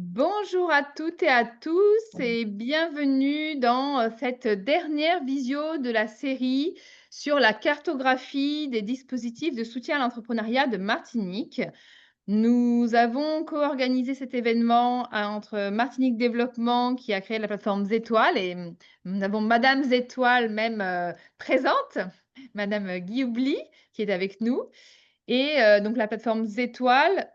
Bonjour à toutes et à tous et bienvenue dans cette dernière visio de la série sur la cartographie des dispositifs de soutien à l'entrepreneuriat de Martinique. Nous avons co-organisé cet événement entre Martinique Développement qui a créé la plateforme Zétoile et nous avons Madame Zétoile même présente, Madame Guyoubli qui est avec nous. Et donc la plateforme Zétoile,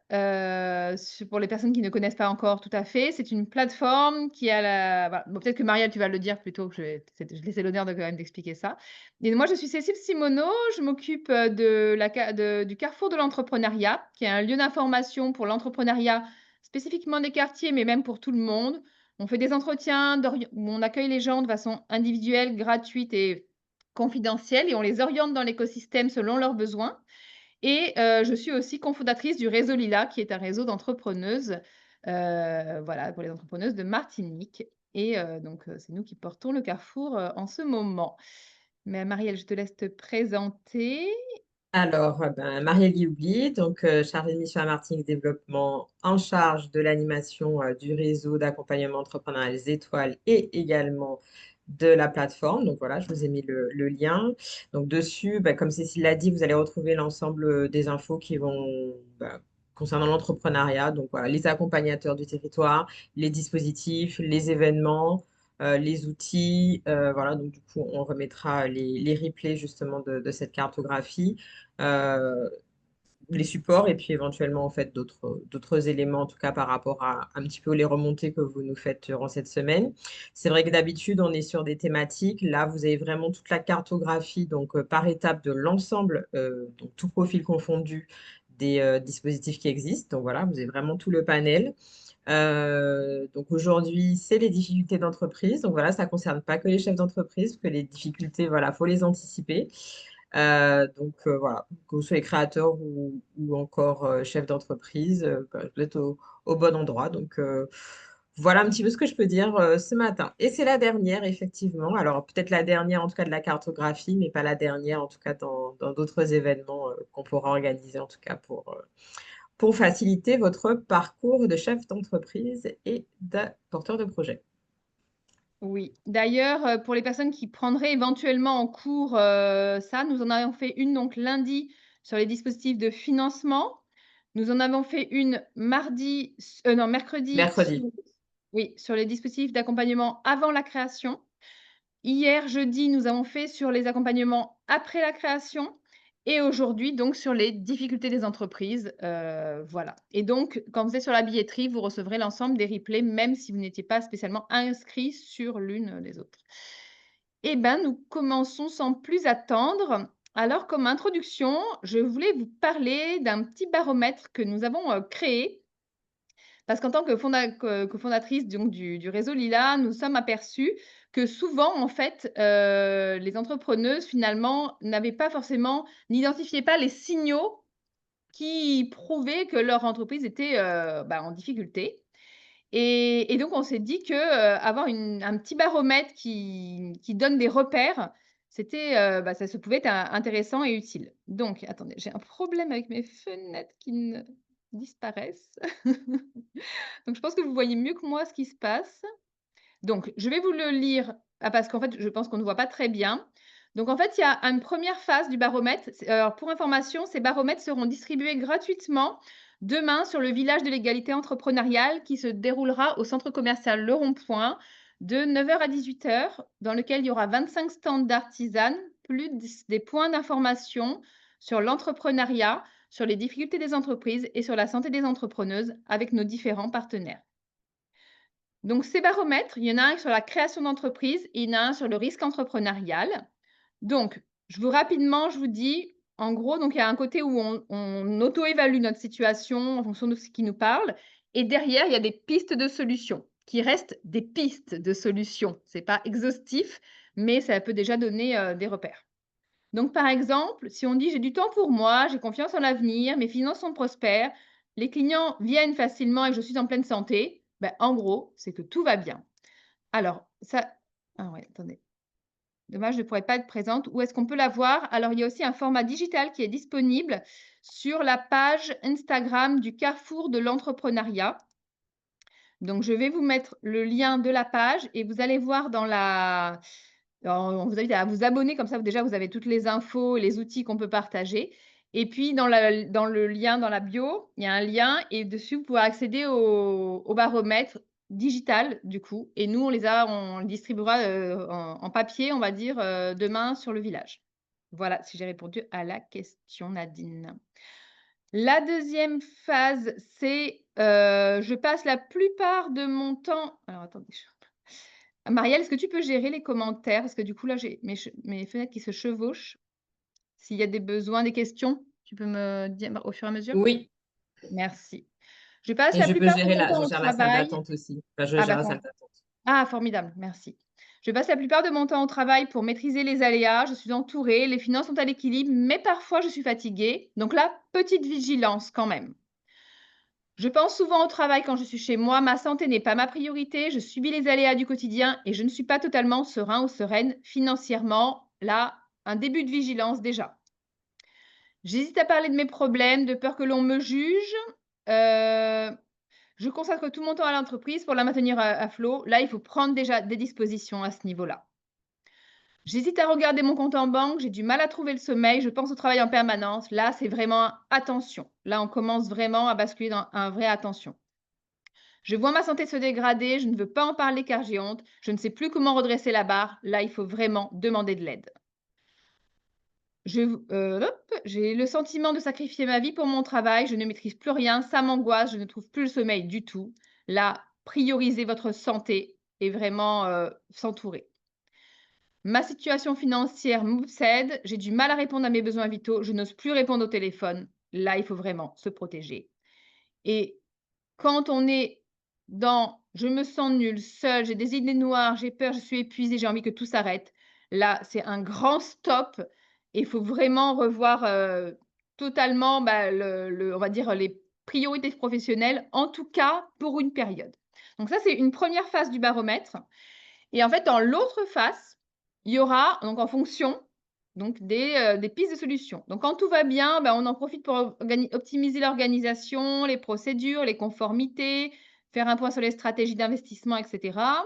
su pour les personnes qui ne connaissent pas encore tout à fait, c'est une plateforme qui a la voilà, bon peut-être que Marielle, tu vas le dire plutôt que je laissais l'honneur de quand même d'expliquer ça. Et moi, je suis Cécile Simoneau, je m'occupe, de la ca de du Carrefour de l'entrepreneuriat, qui est un lieu d'information pour l'entrepreneuriat, spécifiquement des quartiers, mais même pour tout le monde. On fait des entretiens où on accueille les gens de façon individuelle, gratuite et confidentielle et on les oriente dans l'écosystème selon leurs besoins. Et je suis aussi cofondatrice du réseau Lila, qui est un réseau d'entrepreneuses, voilà, pour les entrepreneuses de Martinique et donc c'est nous qui portons le Carrefour, en ce moment. Mais Marielle, je te laisse te présenter. Marielle Guibouli, chargée de mission à Martinique Développement, en charge de l'animation du réseau d'accompagnement entrepreneurial Les Étoiles et également de la plateforme. Donc voilà, je vous ai mis le lien. Donc dessus, comme Cécile l'a dit, vous allez retrouver l'ensemble des infos qui vont concernant l'entrepreneuriat. Donc voilà, les accompagnateurs du territoire, les dispositifs, les événements les outils. Voilà, donc du coup, on remettra les replays justement de cette cartographie, euh, les supports et puis éventuellement en fait d'autres éléments, en tout cas par rapport à un petit peu les remontées que vous nous faites durant cette semaine. C'est vrai que d'habitude, on est sur des thématiques. Là, vous avez vraiment toute la cartographie, donc par étape de l'ensemble, donc tout profil confondu des dispositifs qui existent. Donc voilà, vous avez vraiment tout le panel. Donc aujourd'hui, c'est les difficultés d'entreprise. Donc voilà, ça ne concerne pas que les chefs d'entreprise, parce que les difficultés, voilà, faut les anticiper. Voilà, que vous soyez créateur ou encore chef d'entreprise, vous êtes au bon endroit. Voilà un petit peu ce que je peux dire ce matin. Et c'est la dernière, effectivement. Alors peut-être la dernière en tout cas de la cartographie, mais pas la dernière en tout cas dans d'autres événements qu'on pourra organiser en tout cas pour faciliter votre parcours de chef d'entreprise et de porteur de projet. Oui, d'ailleurs, pour les personnes qui prendraient éventuellement en cours, ça, nous en avons fait une donc lundi sur les dispositifs de financement. Nous en avons fait une mardi non mercredi Mercredi. sur les dispositifs d'accompagnement avant la création. Hier, jeudi, nous avons fait sur les accompagnements après la création et aujourd'hui, donc, sur les difficultés des entreprises, voilà et donc quand vous êtes sur la billetterie, vous recevrez l'ensemble des replays, même si vous n'étiez pas spécialement inscrit sur l'une des autres. Eh ben, nous commençons sans plus attendre. Alors, comme introduction, je voulais vous parler d'un petit baromètre que nous avons, créé parce qu'en tant que fondatrice donc du réseau Lila, nous sommes aperçus que souvent, en fait, les entrepreneuses, finalement, n'avaient pas forcément n'identifiaient pas les signaux qui prouvaient que leur entreprise était, en difficulté et donc on s'est dit que, avoir un petit baromètre qui donne des repères, c'était, ça pouvait être intéressant et utile. Donc attendez, j'ai un problème avec mes fenêtres qui ne disparaissent. Donc je pense que vous voyez mieux que moi ce qui se passe. Donc je vais vous le lire, parce qu'en fait, je pense qu'on ne voit pas très bien. Donc en fait, il y a une première phase du baromètre. Alors pour information, ces baromètres seront distribués gratuitement demain sur le village de l'égalité entrepreneuriale qui se déroulera au centre commercial Le Rond-Point de 9 heures à 18 heures, dans lequel il y aura 25 stands d'artisanes, plus des points d'information sur l'entrepreneuriat, sur les difficultés des entreprises et sur la santé des entrepreneuses avec nos différents partenaires. Donc ces baromètres, il y en a un sur la création d'entreprise et il y en a un sur le risque entrepreneurial. Donc, je vous dis, en gros, donc il y a un côté où on auto-évalue notre situation en fonction de ce qui nous parle et derrière, il y a des pistes de solutions qui restent des pistes de solutions. C'est pas exhaustif, mais ça peut déjà donner, des repères. Donc par exemple, si on dit: «J'ai du temps pour moi, j'ai confiance en l'avenir, mes finances sont prospères, les clients viennent facilement et je suis en pleine santé», en gros, c'est que tout va bien. Alors ça ah ouais, attendez, dommage, je ne pourrais pas être présente. Où est-ce qu'on peut la voir? Alors il y a aussi un format digital qui est disponible sur la page Instagram du Carrefour de l'entrepreneuriat. Donc je vais vous mettre le lien de la page et vous allez voir on vous invite à vous abonner comme ça déjà vous avez toutes les infos et les outils qu'on peut partager et puis dans le lien dans la bio, il y a un lien et dessus vous pouvez accéder au baromètre digital du coup et nous on le distribuera, en papier on va dire, demain sur le village. Voilà, si j'ai répondu à la question Nadine. La deuxième phase, c'est, je passe la plupart de mon temps alors attendez, Marielle, est-ce que tu peux gérer les commentaires? Parce que du coup là, j'ai mes fenêtres qui se chevauchent. S'il y a des besoins, des questions, tu peux me dire au fur et à mesure? Oui, Merci. Je passe et la je peux plupart de gérer mon la, temps je au gère la salle travail. d'attente aussi. Enfin, je Ah gère bah, la salle d'attente. formidable, merci. Je passe la plupart de mon temps au travail pour maîtriser les aléas, je suis entourée, les finances sont à l'équilibre, mais parfois je suis fatiguée, donc là, petite vigilance quand même. Je pense souvent au travail quand je suis chez moi, ma santé n'est pas ma priorité, je subis les aléas du quotidien et je ne suis pas totalement serein ou sereine financièrement. Là, un début de vigilance déjà. J'hésite à parler de mes problèmes, de peur que l'on me juge. Euh, je consacre tout mon temps à l'entreprise pour la maintenir à flot. Là, il faut prendre déjà des dispositions à ce niveau-là. J'hésite à regarder mon compte en banque, j'ai du mal à trouver le sommeil, je pense au travail en permanence. Là, c'est vraiment attention. Là, on commence vraiment à basculer dans un vrai attention. Je vois ma santé se dégrader, je ne veux pas en parler car j'ai honte, je ne sais plus comment redresser la barre. Là, il faut vraiment demander de l'aide. J'ai le sentiment de sacrifier ma vie pour mon travail, je ne maîtrise plus rien, ça m'angoisse, je ne trouve plus le sommeil du tout. Là, priorisez votre santé et vraiment s'entourer. Ma situation financière m'obsède, j'ai du mal à répondre à mes besoins vitaux, je n'ose plus répondre au téléphone. Là, il faut vraiment se protéger. Et quand on est dans «je me sens nul, seul, j'ai des idées noires, j'ai peur, je suis épuisée, j'ai envie que tout s'arrête», là, c'est un grand stop et il faut vraiment revoir, totalement, bah, on va dire, les priorités professionnelles, en tout cas pour une période. Donc ça, c'est une première phase du baromètre et en fait, dans l'autre face, il y aura donc en fonction, donc des pistes de solutions. Donc quand tout va bien, bah, on en profite pour optimiser l'organisation, les procédures, les conformités, faire un point sur les stratégies d'investissement et cetera.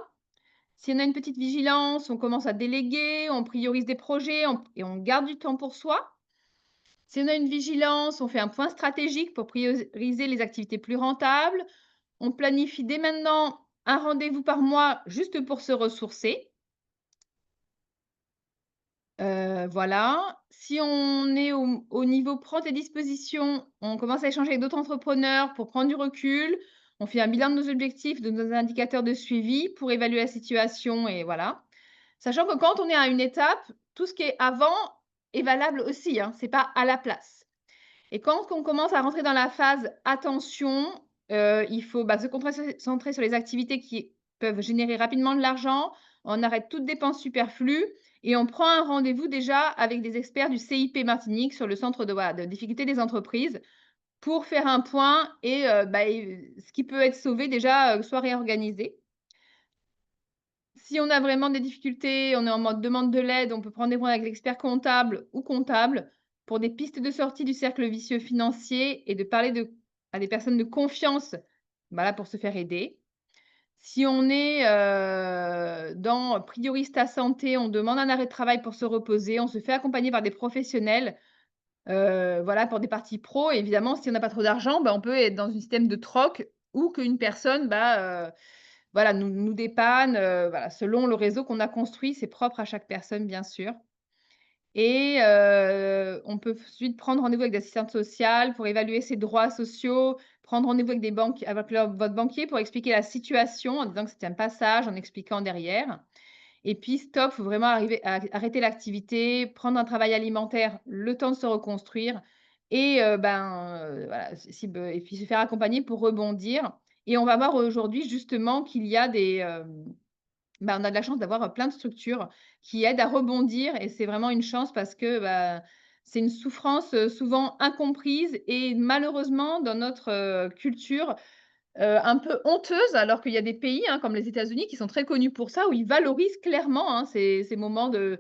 Si on a une petite vigilance, on commence à déléguer, on priorise des projets et on garde du temps pour soi. Si on a une vigilance, on fait un point stratégique pour prioriser les activités plus rentables. On planifie dès maintenant un rendez-vous par mois juste pour se ressourcer. Voilà. Si on est au niveau prendre les dispositions, on commence à échanger avec d'autres entrepreneurs pour prendre du recul. On fait un bilan de nos objectifs, de nos indicateurs de suivi pour évaluer la situation et voilà. Sachant que quand on est à une étape, tout ce qui est avant est valable aussi, hein, c'est pas à la place. Et quand on commence à rentrer dans la phase attention, il faut, bah, se concentrer sur les activités qui peuvent générer rapidement de l'argent. On arrête toute dépense superflue et on prend un rendez-vous déjà avec des experts du CIP Martinique sur le centre de, voilà, de difficulté des entreprises pour faire un point et ce qui peut être sauvé déjà, soit réorganisé. Si on a vraiment des difficultés, on est en mode demande de l'aide, on peut prendre des points avec l'expert comptable ou comptable pour des pistes de sortie du cercle vicieux financier et de parler à des personnes de confiance, voilà, pour se faire aider. Si on est dans priorise ta santé, on demande un arrêt de travail pour se reposer, on se fait accompagner par des professionnels, voilà, pour des parties pro. Et évidemment, si on n'a pas trop d'argent, bah, on peut être dans un système de troc ou qu'une personne, voilà, nous dépanne, voilà, selon le réseau qu'on a construit, c'est propre à chaque personne, bien sûr. Et on peut ensuite prendre rendez-vous avec des assistantes sociales pour évaluer ses droits sociaux, prendre rendez-vous avec votre banquier pour expliquer la situation en disant que c'était un passage, en expliquant derrière. Et puis stop, faut vraiment arriver à arrêter l'activité, prendre un travail alimentaire, le temps de se reconstruire et voilà, et puis se faire accompagner pour rebondir. Et on va voir aujourd'hui justement qu'il y a on a de la chance d'avoir, plein de structures qui aident à rebondir et c'est vraiment une chance parce que, c'est une souffrance, souvent incomprise et malheureusement dans notre, culture, un peu honteuse, alors qu'il y a des pays, hein, comme les États-Unis qui sont très connus pour ça, où ils valorisent clairement, hein, ces moments de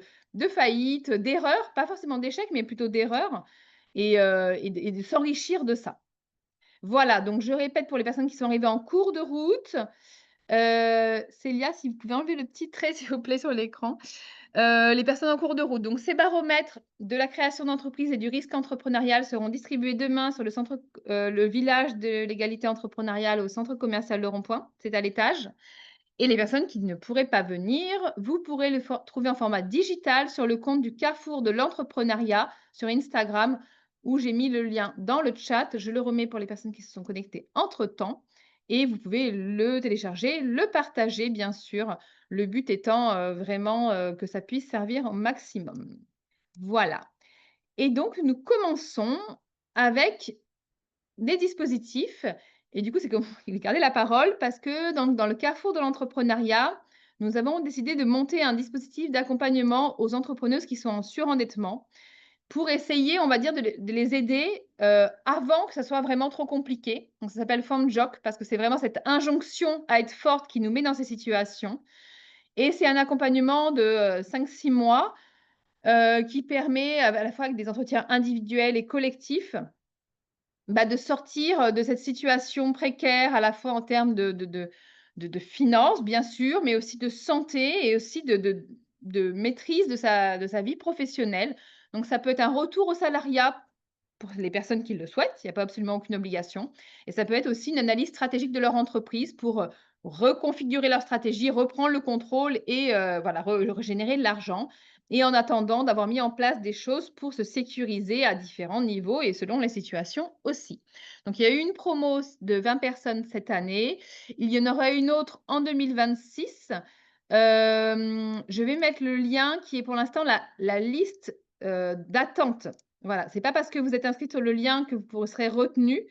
faillite, d'erreur, pas forcément d'échec, mais plutôt d'erreur et de s'enrichir de ça. Voilà, donc je répète pour les personnes qui sont arrivées en cours de route. Célia, si vous pouvez enlever le petit trait, s'il vous plaît, sur l'écran. Les personnes en cours de route. Donc ces baromètres de la création d'entreprise et du risque entrepreneurial seront distribués demain sur le village de l'égalité entrepreneuriale au centre commercial Le Rond-Point, c'est à l'étage. Et les personnes qui ne pourraient pas venir, vous pourrez le trouver en format digital sur le compte du Carrefour de l'entrepreneuriat sur Instagram, où j'ai mis le lien dans le chat. Je le remets pour les personnes qui se sont connectées entre-temps. Et vous pouvez le télécharger, le partager, bien sûr. Le but étant vraiment que ça puisse servir au maximum. Voilà. Et donc, nous commençons avec des dispositifs et du coup, c'est comme il vais garder la parole parce que dans le carrefour de l'entrepreneuriat, nous avons décidé de monter un dispositif d'accompagnement aux entrepreneuses qui sont en surendettement pour essayer, on va dire, de les aider, avant que ça soit vraiment trop compliqué. Donc ça s'appelle Femme Joc parce que c'est vraiment cette injonction à être forte qui nous met dans ces situations et c'est un accompagnement de, 5-6 mois, qui permet à la fois avec des entretiens individuels et collectifs, bah, de sortir, de cette situation précaire à la fois en termes de finances, bien sûr, mais aussi de santé et aussi de maîtrise de sa vie professionnelle. Donc ça peut être un retour au salariat pour les personnes qui le souhaitent, il n'y a pas absolument aucune obligation et ça peut être aussi une analyse stratégique de leur entreprise pour, reconfigurer leur stratégie, reprendre le contrôle et voilà, régénérer de l'argent et en attendant d'avoir mis en place des choses pour se sécuriser à différents niveaux et selon les situations aussi. Donc il y a eu une promo de 20 personnes cette année. Il y en aura une autre en 2026. Je vais mettre le lien qui est pour l'instant la liste, d'attente. Voilà, c'est pas parce que vous êtes inscrit sur le lien que vous serez retenu,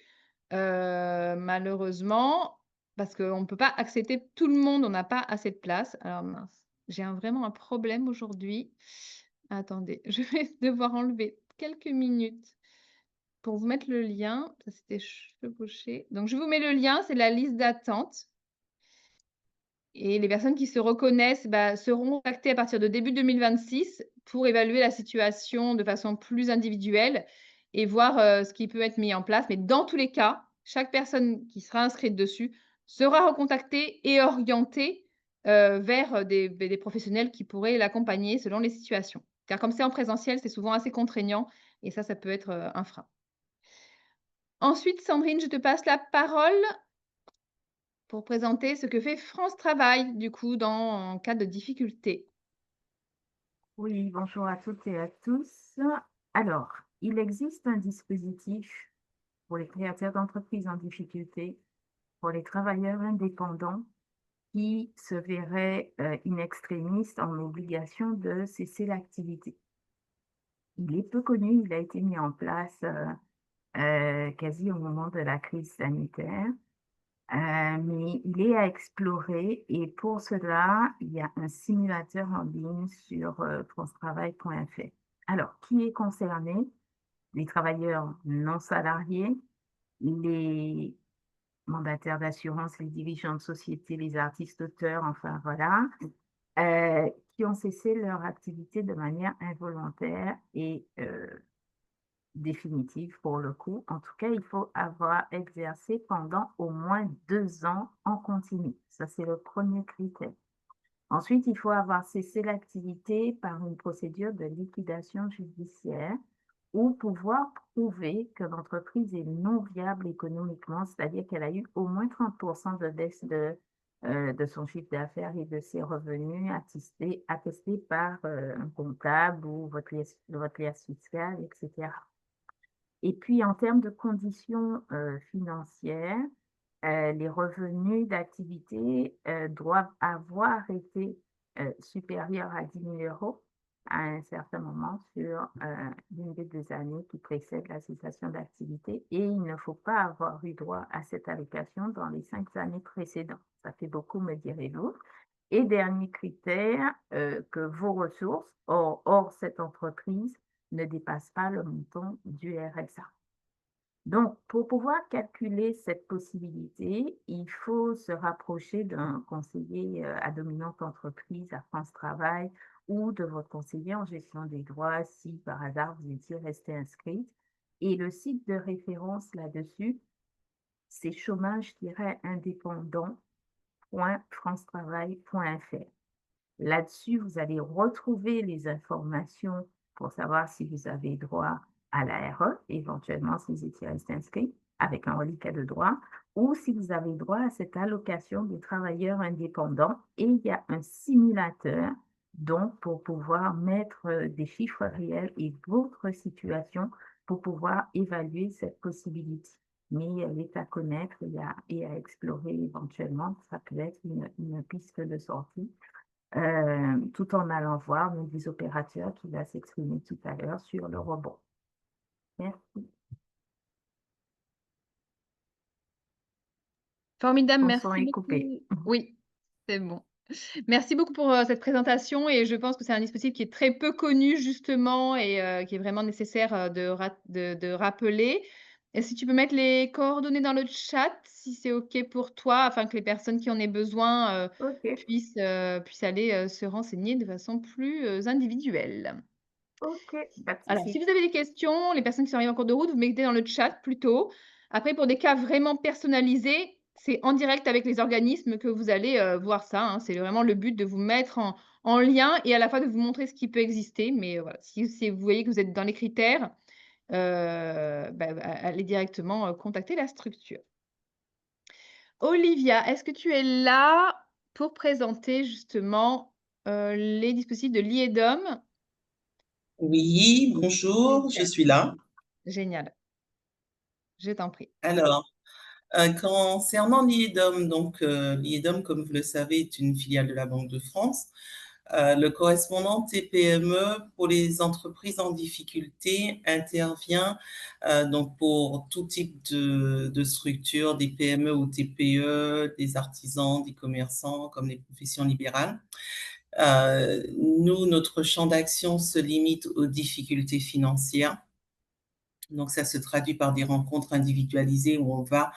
malheureusement, parce qu'on ne peut pas accepter tout le monde, on n'a pas assez de place. Alors mince, j'ai vraiment un problème aujourd'hui. Attendez, je vais devoir enlever quelques minutes pour vous mettre le lien. Ça, c'était chevauché. Donc je vous mets le lien, c'est la liste d'attente et les personnes qui se reconnaissent, bah, seront contactées à partir de début 2026 pour évaluer la situation de façon plus individuelle et voir, ce qui peut être mis en place. Mais dans tous les cas, chaque personne qui sera inscrite dessus sera recontactée et orientée, vers, des professionnels qui pourraient l'accompagner selon les situations. Car comme c'est en présentiel, c'est souvent assez contraignant et ça peut être, un frein. Ensuite, Sandrine, je te passe la parole pour présenter ce que fait France Travail, du coup, en cas de difficulté. Oui, bonjour à toutes et à tous. Alors, il existe un dispositif pour les créateurs d'entreprises en difficulté, pour les travailleurs indépendants qui se verraient in extremis en obligation de cesser l'activité. Il est peu connu, il a été mis en place quasi au moment de la crise sanitaire. Mais il est à explorer et pour cela, il y a un simulateur en ligne sur francetravail.fr. Alors, qui est concerné? Les travailleurs non salariés, les mandataires d'assurance, les dirigeants de société, les artistes auteurs, enfin voilà, qui ont cessé leur activité de manière involontaire et définitive pour le coup. En tout cas, il faut avoir exercé pendant au moins 2 ans en continu. Ça, c'est le premier critère. Ensuite, il faut avoir cessé l'activité par une procédure de liquidation judiciaire ou pouvoir prouver que l'entreprise est non viable économiquement, c'est-à-dire qu'elle a eu au moins 30% de baisse de son chiffre d'affaires et de ses revenus attestés par un comptable ou votre liasse fiscale, etc. Et puis, en termes de conditions financières, les revenus d'activité doivent avoir été supérieurs à 10 000 euros à un certain moment sur l'une des 2 années qui précèdent la cessation d'activité et il ne faut pas avoir eu droit à cette allocation dans les 5 années précédentes. Ça fait beaucoup, me direz-vous. Et dernier critère, que vos ressources, hors cette entreprise, ne dépassent pas le montant du RSA. Donc, pour pouvoir calculer cette possibilité, il faut se rapprocher d'un conseiller à dominante entreprise à France Travail ou de votre conseiller en gestion des droits si par hasard vous étiez resté inscrite. Et le site de référence là-dessus, c'est chômage-indépendant.francetravail.fr. Là-dessus, vous allez retrouver les informations pour savoir si vous avez droit à l'ARE, éventuellement si vous étiez resté inscrit avec un reliquat de droit, ou si vous avez droit à cette allocation de travailleurs indépendants. Et il y a un simulateur, donc, pour pouvoir mettre des chiffres réels et votre situation pour pouvoir évaluer cette possibilité. Mais elle est à connaître et à explorer éventuellement. Ça peut être une piste de sortie. Tout en allant voir des opérateurs qui va s'exprimer tout à l'heure sur le robot. Merci. Formidable, Mon son merci est coupé. beaucoup. Oui, c'est bon. Merci beaucoup pour cette présentation et je pense que c'est un dispositif qui est très peu connu justement et qui est vraiment nécessaire de rappeler. Et si tu peux mettre les coordonnées dans le chat, si c'est OK pour toi, afin que les personnes qui en aient besoin OK, puissent aller se renseigner de façon plus individuelle. OK, pas de Alors, si souci. vous avez des questions, les personnes qui sont arrivées en cours de route, vous mettez dans le chat plutôt. Après, pour des cas vraiment personnalisés, c'est en direct avec les organismes que vous allez voir ça, hein. C'est vraiment le but de vous mettre en lien et à la fois de vous montrer ce qui peut exister. Mais voilà, si vous voyez que vous êtes dans les critères, allez directement contacter la structure. Olivia, est-ce que tu es là pour présenter justement les dispositifs de l'IEDOM? Oui, bonjour, je Super, suis là. génial, je t'en prie. Alors, concernant l'IEDOM, donc l'IEDOM, comme vous le savez, est une filiale de la Banque de France. Le correspondant TPME pour les entreprises en difficulté intervient donc pour tout type de structures, des PME ou TPE, des artisans, des commerçants, comme les professions libérales. Nous, notre champ d'action se limite aux difficultés financières. Donc, ça se traduit par des rencontres individualisées où on va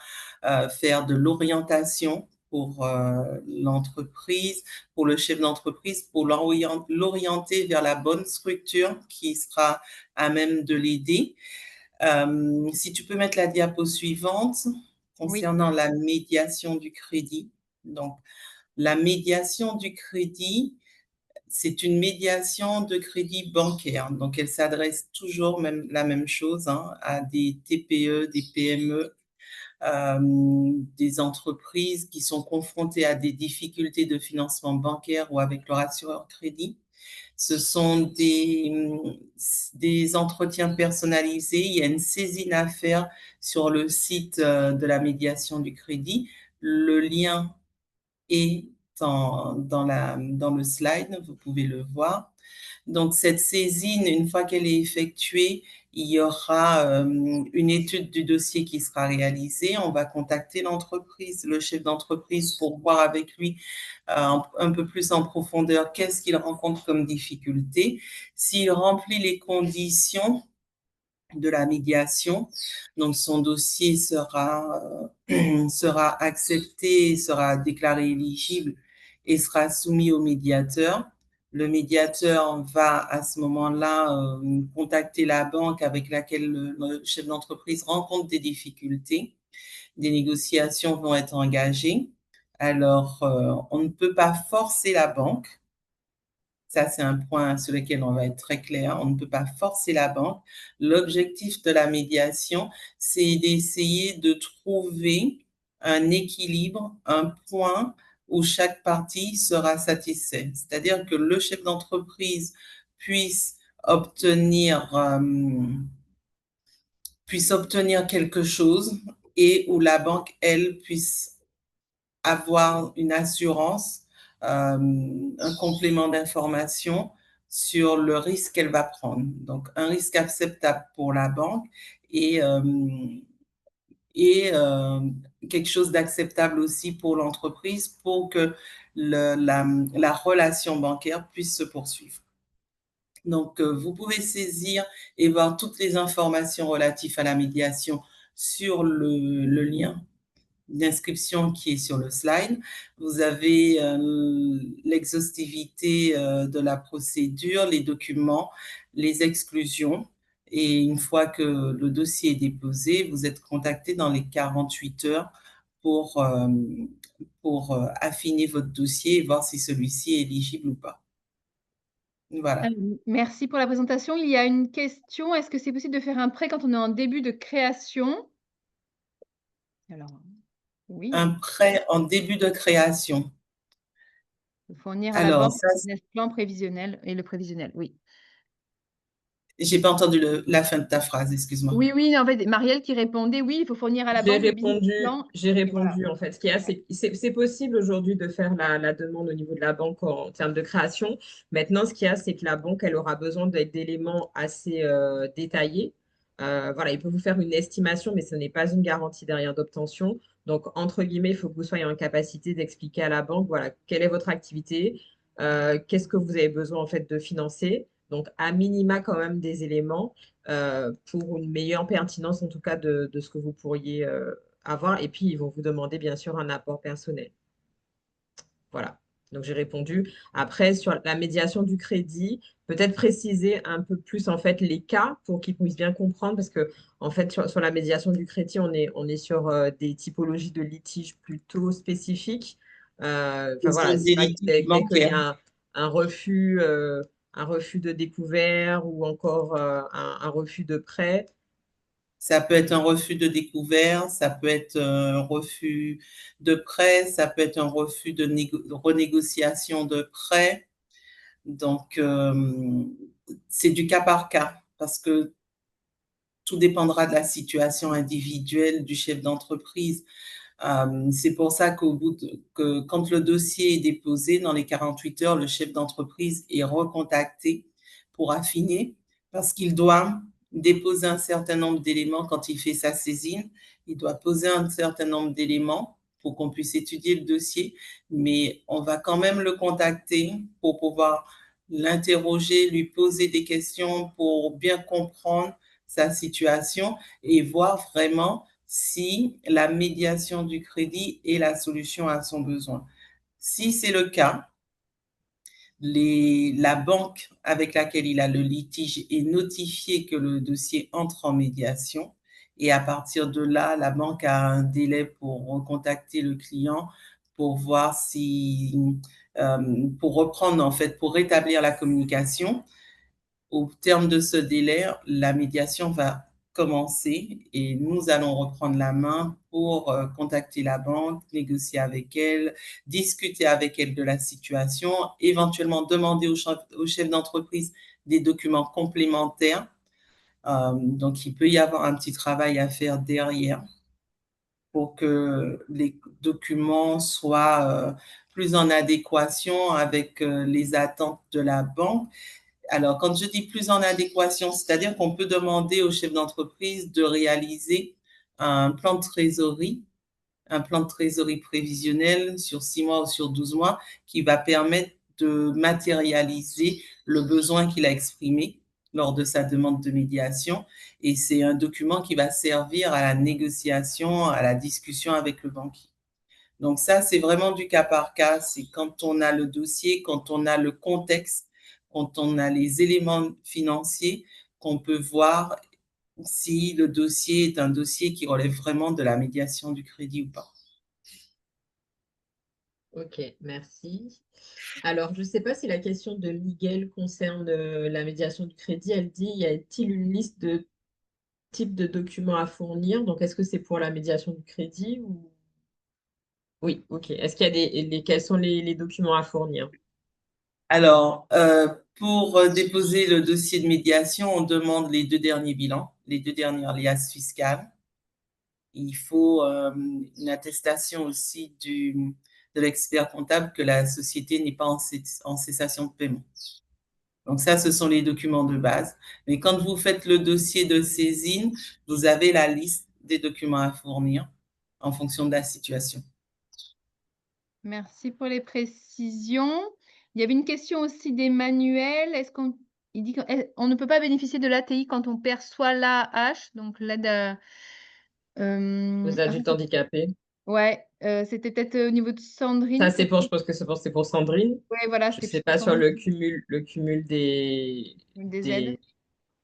faire de l'orientation pour l'entreprise, pour le chef d'entreprise, pour l'orienter vers la bonne structure qui sera à même de l'aider. Si tu peux mettre la diapo suivante Oui, concernant la médiation du crédit. Donc, la médiation du crédit, c'est une médiation de crédit bancaire. Donc, elle s'adresse toujours la même chose à des TPE, des PME, des entreprises qui sont confrontées à des difficultés de financement bancaire ou avec leur assureur crédit. Ce sont des entretiens personnalisés. Il y a une saisine à faire sur le site de la médiation du crédit. Le lien est dans le slide, vous pouvez le voir. Donc, cette saisine, une fois qu'elle est effectuée, il y aura une étude du dossier qui sera réalisée. On va contacter l'entreprise, le chef d'entreprise, pour voir avec lui un peu plus en profondeur qu'est-ce qu'il rencontre comme difficulté. S'il remplit les conditions de la médiation, donc son dossier sera accepté, sera déclaré éligible et sera soumis au médiateur. Le médiateur va à ce moment-là contacter la banque avec laquelle le chef d'entreprise rencontre des difficultés. Des négociations vont être engagées. Alors, on ne peut pas forcer la banque. Ça, c'est un point sur lequel on va être très clair. On ne peut pas forcer la banque. L'objectif de la médiation, c'est d'essayer de trouver un équilibre, un point où chaque partie sera satisfaite. C'est-à-dire que le chef d'entreprise puisse obtenir, quelque chose et où la banque, elle, puisse avoir une assurance, un complément d'information sur le risque qu'elle va prendre. Donc, un risque acceptable pour la banque et, quelque chose d'acceptable aussi pour l'entreprise pour que la relation bancaire puisse se poursuivre. Donc, vous pouvez saisir et voir toutes les informations relatives à la médiation sur le lien d'inscription qui est sur le slide. Vous avez l'exhaustivité de la procédure, les documents, les exclusions Et une fois que le dossier est déposé, vous êtes contacté dans les 48 heures pour affiner votre dossier et voir si celui-ci est éligible ou pas. Voilà. Merci pour la présentation. Il y a une question, est-ce que c'est possible de faire un prêt quand on est en début de création? Alors, oui, Un prêt en début de création. il faut fournir à la Alors, banque ça, le business plan prévisionnel et le prévisionnel, oui. j'ai pas entendu la fin de ta phrase, excuse-moi. Oui, oui, en fait, Marielle qui répondait, oui, il faut fournir à la J'ai banque le business répondu, plan. j'ai Et voilà. répondu en fait. Ce qu'il y a, c'est possible aujourd'hui de faire la demande au niveau de la banque en termes de création. Maintenant, ce qu'il y a, c'est que la banque, elle aura besoin d'éléments assez détaillés. Voilà, il peut vous faire une estimation, mais ce n'est pas une garantie derrière d'obtention. Donc, entre guillemets, il faut que vous soyez en capacité d'expliquer à la banque, voilà, quelle est votre activité, qu'est-ce que vous avez besoin en fait de financer. Donc, à minima, quand même des éléments pour une meilleure pertinence, en tout cas, de ce que vous pourriez avoir. Et puis, ils vont vous demander, bien sûr, un apport personnel. Voilà. Donc, j'ai répondu. Après, sur la médiation du crédit, peut-être préciser un peu plus, en fait, les cas pour qu'ils puissent bien comprendre, parce que, en fait, sur la médiation du crédit, on est sur des typologies de litiges plutôt spécifiques. Ce Enfin, sont voilà, c'est des pas litiges dès qu'il y bancaires. a un refus de découvert ou encore un refus de prêt. Ça peut être un refus de découvert, ça peut être un refus de prêt, ça peut être un refus de renégociation de prêt. Donc, c'est du cas par cas parce que tout dépendra de la situation individuelle du chef d'entreprise. C'est pour ça que quand le dossier est déposé, dans les 48 heures, le chef d'entreprise est recontacté pour affiner parce qu'il doit déposer un certain nombre d'éléments quand il fait sa saisine. Il doit poser un certain nombre d'éléments pour qu'on puisse étudier le dossier, mais on va quand même le contacter pour pouvoir l'interroger, lui poser des questions pour bien comprendre sa situation et voir vraiment si la médiation du crédit est la solution à son besoin. Si c'est le cas, la banque avec laquelle il a le litige est notifiée que le dossier entre en médiation et à partir de là, la banque a un délai pour recontacter le client pour voir si, pour reprendre en fait, pour rétablir la communication. Au terme de ce délai, la médiation va commencer et nous allons reprendre la main pour contacter la banque, négocier avec elle, discuter avec elle de la situation, éventuellement demander au chef d'entreprise des documents complémentaires. Donc, il peut y avoir un petit travail à faire derrière pour que les documents soient plus en adéquation avec les attentes de la banque. Alors, quand je dis plus en adéquation, c'est-à-dire qu'on peut demander au chef d'entreprise de réaliser un plan de trésorerie, un plan de trésorerie prévisionnel sur 6 mois ou sur 12 mois qui va permettre de matérialiser le besoin qu'il a exprimé lors de sa demande de médiation. Et c'est un document qui va servir à la négociation, à la discussion avec le banquier. Donc ça, c'est vraiment du cas par cas. C'est quand on a le dossier, quand on a le contexte, quand on a les éléments financiers, qu'on peut voir si le dossier est un dossier qui relève vraiment de la médiation du crédit ou pas. Ok, merci. Alors, je ne sais pas si la question de Miguel concerne la médiation du crédit. Elle dit, y a-t-il une liste de types de documents à fournir? Donc, est-ce que c'est pour la médiation du crédit ou... Oui, ok. Est-ce qu'il y a quels sont les documents à fournir? Alors, pour déposer le dossier de médiation, on demande les 2 derniers bilans, les 2 dernières liasses fiscales. Il faut une attestation aussi de l'expert comptable que la société n'est pas en cessation de paiement. Donc ça, ce sont les documents de base. Mais quand vous faites le dossier de saisine, vous avez la liste des documents à fournir en fonction de la situation. Merci pour les précisions. Il y avait une question aussi d'Emmanuel. Il dit qu'on ne peut pas bénéficier de l'ATI quand on perçoit l'AAH, donc l'aide à, Aux adultes handicapés. ouais, c'était peut-être au niveau de Sandrine. Ça, je pense que c'est pour Sandrine. Ouais, voilà, Je ne c'était sais plus pour pas sur Sandrine. le cumul Des aides.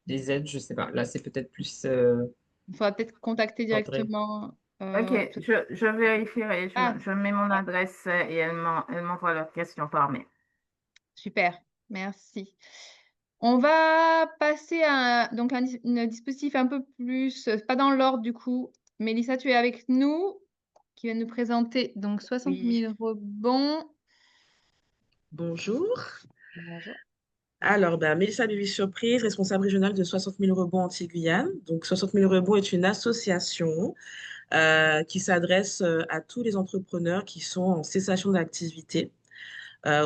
des aides, je sais pas. Là, c'est peut-être plus Il faudra peut-être contacter André. directement. Ok, Ouais, peut-être. je vérifierai, Ah, je mets mon adresse et elle m'envoie leurs questions par mail. super, merci. On va passer à donc un dispositif un peu plus, pas dans l'ordre du coup. Mélissa, tu es avec nous, qui va nous présenter donc 60 Oui, 000 rebonds. bonjour. Bonjour. Alors, Mélissa Lévy Surprise, responsable régionale de 60 000 rebonds Antilles-Guyane. Donc, 60 000 rebonds est une association qui s'adresse à tous les entrepreneurs qui sont en cessation d'activité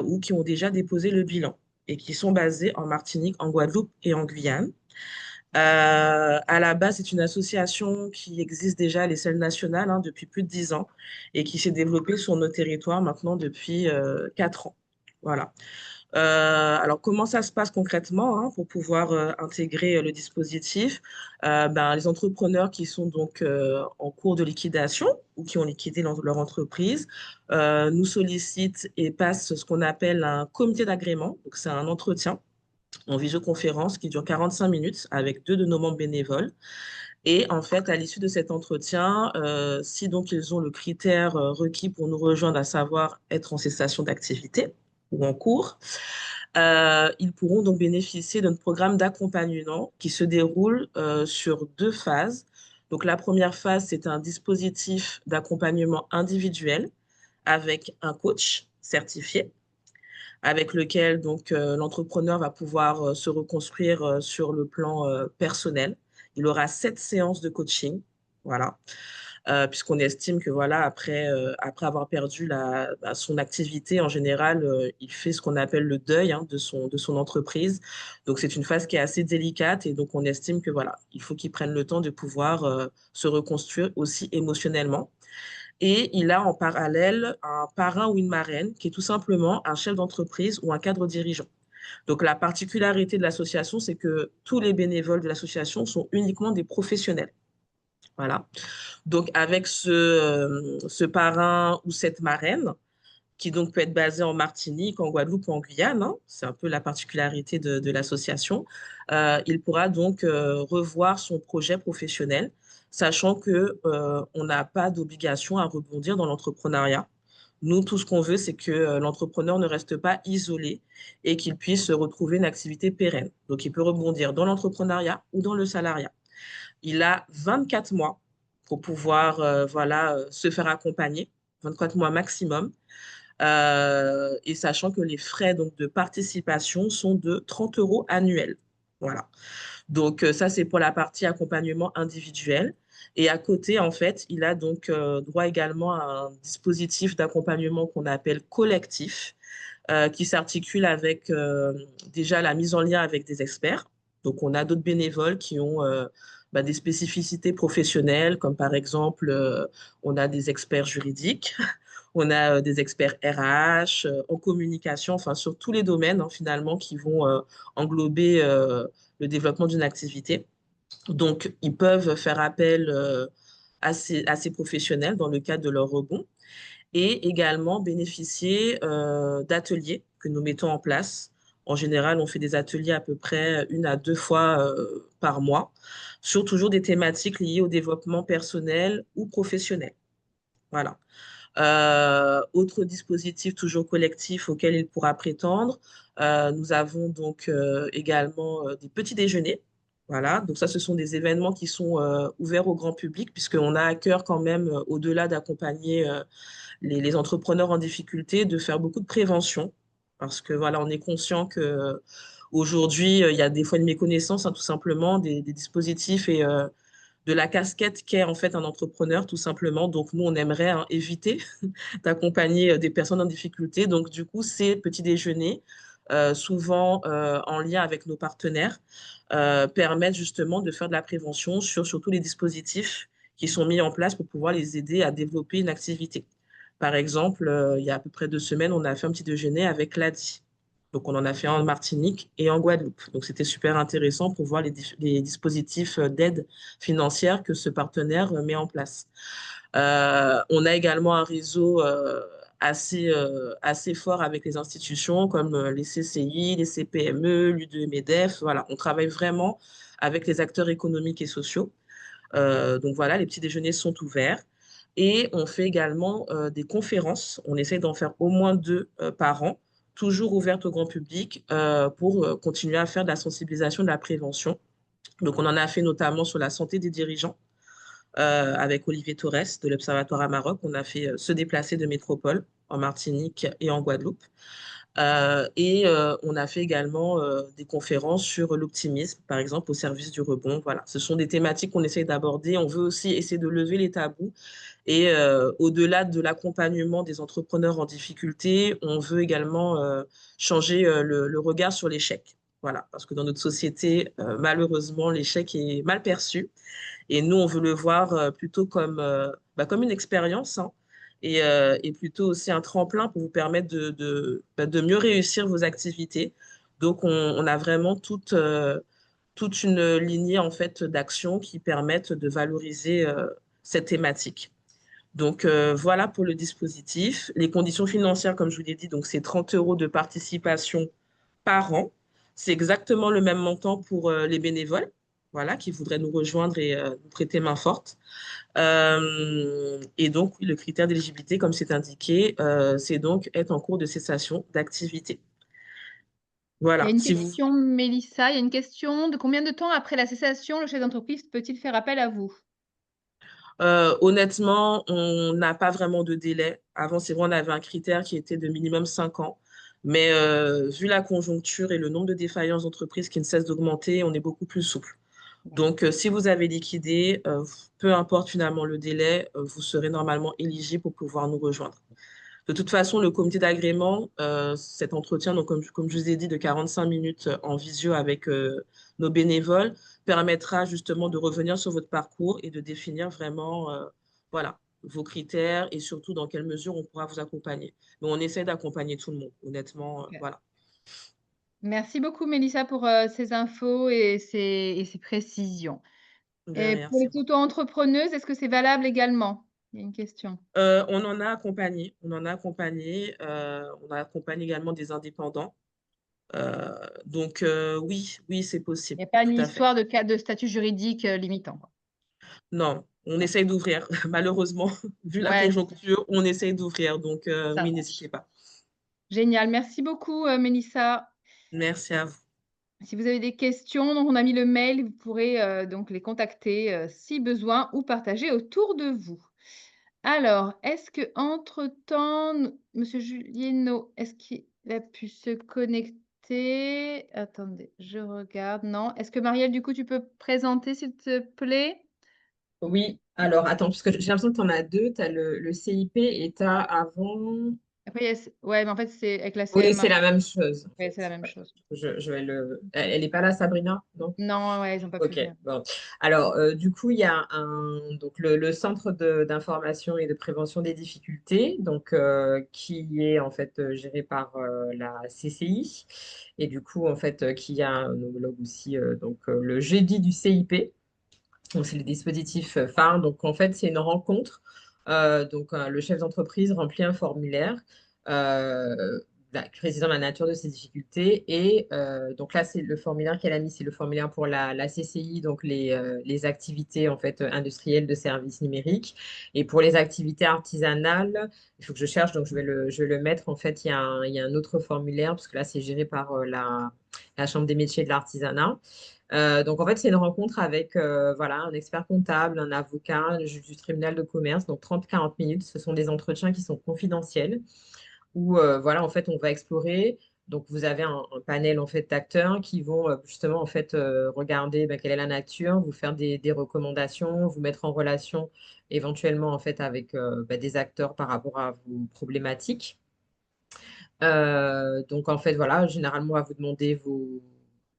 ou qui ont déjà déposé le bilan et qui sont basés en Martinique, en Guadeloupe et en Guyane. À la base, c'est une association qui existe déjà à l'échelle nationale depuis plus de 10 ans et qui s'est développée sur nos territoires maintenant depuis 4 ans. Voilà. Alors, comment ça se passe concrètement pour pouvoir intégrer le dispositif? Les entrepreneurs qui sont donc en cours de liquidation ou qui ont liquidé leur entreprise nous sollicitent et passent ce qu'on appelle un comité d'agrément. Donc, c'est un entretien en visioconférence qui dure 45 minutes avec 2 de nos membres bénévoles. Et en fait, à l'issue de cet entretien, si donc ils ont le critère requis pour nous rejoindre, à savoir être en cessation d'activité ou en cours, ils pourront donc bénéficier d'un programme d'accompagnement qui se déroule sur 2 phases. Donc la première phase, c'est un dispositif d'accompagnement individuel avec un coach certifié avec lequel donc l'entrepreneur va pouvoir se reconstruire sur le plan personnel. Il aura 7 séances de coaching, voilà, puisqu'on estime que voilà après avoir perdu son activité en général, il fait ce qu'on appelle le deuil de son entreprise. Donc c'est une phase qui est assez délicate et donc on estime que voilà il faut qu'il prenne le temps de pouvoir se reconstruire aussi émotionnellement. Et il a en parallèle un parrain ou une marraine qui est tout simplement un chef d'entreprise ou un cadre dirigeant. Donc la particularité de l'association, c'est que tous les bénévoles de l'association sont uniquement des professionnels. Voilà. Donc avec ce parrain ou cette marraine, qui donc peut être basé en Martinique, en Guadeloupe ou en Guyane, c'est un peu la particularité de l'association, il pourra donc revoir son projet professionnel, sachant que on n'a pas d'obligation à rebondir dans l'entrepreneuriat. Nous, tout ce qu'on veut, c'est que l'entrepreneur ne reste pas isolé et qu'il puisse retrouver une activité pérenne. Donc, il peut rebondir dans l'entrepreneuriat ou dans le salariat. Il a 24 mois pour pouvoir se faire accompagner, 24 mois maximum. Et sachant que les frais donc, de participation sont de 30 € annuels. Voilà. Donc, ça, c'est pour la partie accompagnement individuel. Et à côté, en fait, il a donc droit également à un dispositif d'accompagnement qu'on appelle collectif, qui s'articule avec déjà la mise en lien avec des experts. Donc, on a d'autres bénévoles qui ont des spécificités professionnelles, comme par exemple, on a des experts juridiques, on a des experts RH, en communication, enfin sur tous les domaines finalement qui vont englober le développement d'une activité. Donc, ils peuvent faire appel à ces professionnels dans le cadre de leur rebond et également bénéficier d'ateliers que nous mettons en place. En général, on fait des ateliers à peu près 1 à 2 fois par mois sur toujours des thématiques liées au développement personnel ou professionnel. Voilà. Autre dispositif toujours collectif auquel il pourra prétendre, nous avons donc également des petits déjeuners. Voilà, donc ça, ce sont des événements qui sont ouverts au grand public, puisqu'on a à cœur quand même, au-delà d'accompagner les entrepreneurs en difficulté, de faire beaucoup de prévention, parce que voilà, on est conscient que aujourd'hui, il y a des fois une méconnaissance, tout simplement, des dispositifs et de la casquette qu'est en fait un entrepreneur, tout simplement. Donc, nous, on aimerait éviter d'accompagner des personnes en difficulté. Donc, du coup, ces petits déjeuners, souvent en lien avec nos partenaires, permettent justement de faire de la prévention sur surtout les dispositifs qui sont mis en place pour pouvoir les aider à développer une activité. Par exemple, il y a à peu près 2 semaines, on a fait un petit déjeuner avec l'ADI. Donc, on en a fait un en Martinique et en Guadeloupe. Donc, c'était super intéressant pour voir les dispositifs d'aide financière que ce partenaire met en place. On a également un réseau assez fort avec les institutions comme les CCI, les CPME, l'U2MEDEF. Voilà, on travaille vraiment avec les acteurs économiques et sociaux. Donc voilà, les petits déjeuners sont ouverts. Et on fait également des conférences. On essaie d'en faire au moins 2 par an, toujours ouvertes au grand public pour continuer à faire de la sensibilisation, de la prévention. Donc on en a fait notamment sur la santé des dirigeants avec Olivier Torres de l'Observatoire à Maroc. On a fait se déplacer de métropole en Martinique et en Guadeloupe. On a fait également des conférences sur l'optimisme, par exemple, au service du rebond. Voilà, ce sont des thématiques qu'on essaye d'aborder. On veut aussi essayer de lever les tabous. Et au-delà de l'accompagnement des entrepreneurs en difficulté, on veut également changer le regard sur l'échec. Voilà, parce que dans notre société, malheureusement, l'échec est mal perçu. Et nous, on veut le voir plutôt comme une expérience, hein, et plutôt aussi un tremplin pour vous permettre de mieux réussir vos activités. Donc, on a vraiment toute une lignée en fait, d'actions qui permettent de valoriser cette thématique. Donc, voilà pour le dispositif. Les conditions financières, comme je vous l'ai dit, donc c'est 30 € de participation par an. C'est exactement le même montant pour les bénévoles, voilà, qui voudraient nous rejoindre et nous prêter main forte. Et donc, oui, le critère d'éligibilité, comme c'est indiqué, c'est donc être en cours de cessation d'activité. Il y a Voilà. une Si vous, question, Mélissa, il y a une question. De combien de temps après la cessation, le chef d'entreprise peut-il faire appel à vous? honnêtement, on n'a pas vraiment de délai. Avant, c'est vrai, on avait un critère qui était de minimum 5 ans. Mais vu la conjoncture et le nombre de défaillances d'entreprises qui ne cessent d'augmenter, on est beaucoup plus souple. Donc, si vous avez liquidé, peu importe finalement le délai, vous serez normalement éligible pour pouvoir nous rejoindre. De toute façon, le comité d'agrément, cet entretien, donc comme je vous ai dit, de 45 minutes en visio avec nos bénévoles, permettra justement de revenir sur votre parcours et de définir vraiment voilà, vos critères et surtout dans quelle mesure on pourra vous accompagner. Mais on essaie d'accompagner tout le monde, honnêtement. Ok. Voilà. Merci beaucoup, Mélissa, pour ces infos et ces précisions. De Et rien, pour les c'est moi. auto-entrepreneuses, est-ce que c'est valable également? Il y a une question. On en a accompagné, on accompagne également des indépendants. Donc oui, oui, c'est Il possible, n'y a pas une tout à fait. histoire de cas de statut juridique limitant, quoi. Non, on Non. essaye d'ouvrir, malheureusement, vu la Ouais, conjoncture, on essaye d'ouvrir. Donc ça oui, marche. n'hésitez pas. Génial. Merci beaucoup, Mélissa. Merci à vous. Si vous avez des questions, donc on a mis le mail, vous pourrez donc les contacter si besoin ou partager autour de vous. Alors, est-ce que entre-temps, Monsieur Julieno, est-ce qu'il a pu se connecter? Attendez, je regarde. Non. Est-ce que Marielle, du coup, tu peux présenter, s'il te plaît? Oui, alors attends, parce que j'ai l'impression que tu en as deux. Tu as le CIP et tu as avant. Après, ouais, mais en fait, c'est avec la Oui, CM1. c'est la même chose, en Ouais, c'est la fait. même Ouais. chose. Je vais le. Elle n'est pas là, Sabrina? Non? Non, ouais, ils n'ont pas pu Ok, venir. bon. Alors, du coup, il y a donc le Centre d'information et de prévention des difficultés, donc, qui est en fait géré par la CCI, et du coup, en fait, qui a un homologue aussi, donc le jeudi du CIP. Donc, c'est le dispositif phare. Donc, en fait, c'est une rencontre. Donc, le chef d'entreprise remplit un formulaire précisant la nature de ses difficultés. Et donc là, c'est le formulaire qu'elle a mis, c'est le formulaire pour la CCI, donc les activités en fait industrielles de services numériques. Et pour les activités artisanales, il faut que je cherche, donc je vais le mettre. En fait, il y a un autre formulaire, parce que là, c'est géré par la Chambre des métiers et de l'artisanat. Donc, en fait, c'est une rencontre avec voilà, un expert comptable, un avocat, un juge du tribunal de commerce. Donc, 30-40 minutes. Ce sont des entretiens qui sont confidentiels où, voilà, en fait, on va explorer. Donc, vous avez un panel en fait, d'acteurs qui vont justement en fait, regarder quelle est la nature, vous faire des recommandations, vous mettre en relation éventuellement en fait, avec des acteurs par rapport à vos problématiques. Donc, en fait, voilà, généralement, on va vous demander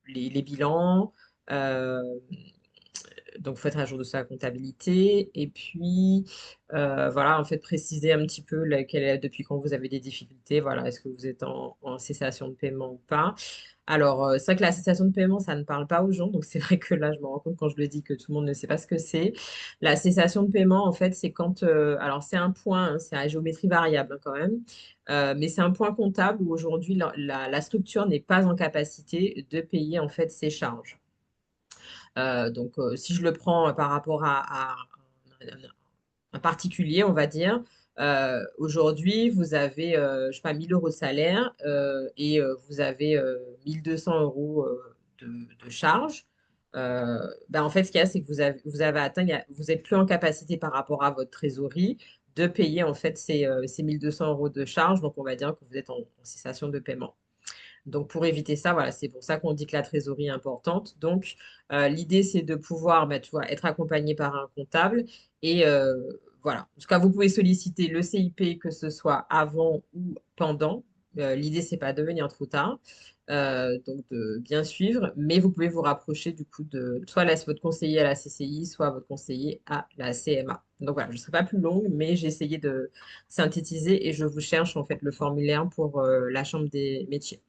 les bilans. Euh, donc, faut être à jour de sa comptabilité. Et puis, voilà, en fait, préciser un petit peu depuis quand vous avez des difficultés. Voilà, est-ce que vous êtes en cessation de paiement ou pas? Alors, c'est vrai que la cessation de paiement, ça ne parle pas aux gens. Donc, c'est vrai que là, je me rends compte quand je le dis que tout le monde ne sait pas ce que c'est. La cessation de paiement, en fait, c'est quand. Alors, c'est un point, hein, c'est à géométrie variable hein, quand même. Mais c'est un point comptable où aujourd'hui, la structure n'est pas en capacité de payer en fait ses charges. Donc, si je le prends par rapport à un particulier, on va dire, aujourd'hui, vous avez, je sais pas, 1 000 € de salaire et vous avez 1 200 € de charges. Ben, en fait, ce qu'il y a, c'est que vous avez atteint, vous n'êtes plus en capacité par rapport à votre trésorerie de payer en fait ces 1 200 € de charges. Donc, on va dire que vous êtes en cessation de paiement. Donc, pour éviter ça, voilà, c'est pour ça qu'on dit que la trésorerie est importante. Donc, l'idée, c'est de pouvoir, bah, tu vois, être accompagné par un comptable. Et voilà. En tout cas, vous pouvez solliciter le CIP, que ce soit avant ou pendant. L'idée, c'est pas de venir trop tard. Donc, de bien suivre. Mais vous pouvez vous rapprocher du coup de soit votre conseiller à la CCI, soit votre conseiller à la CMA. Donc voilà, je ne serai pas plus longue, mais j'ai essayé de synthétiser et je vous cherche en fait le formulaire pour la Chambre des métiers.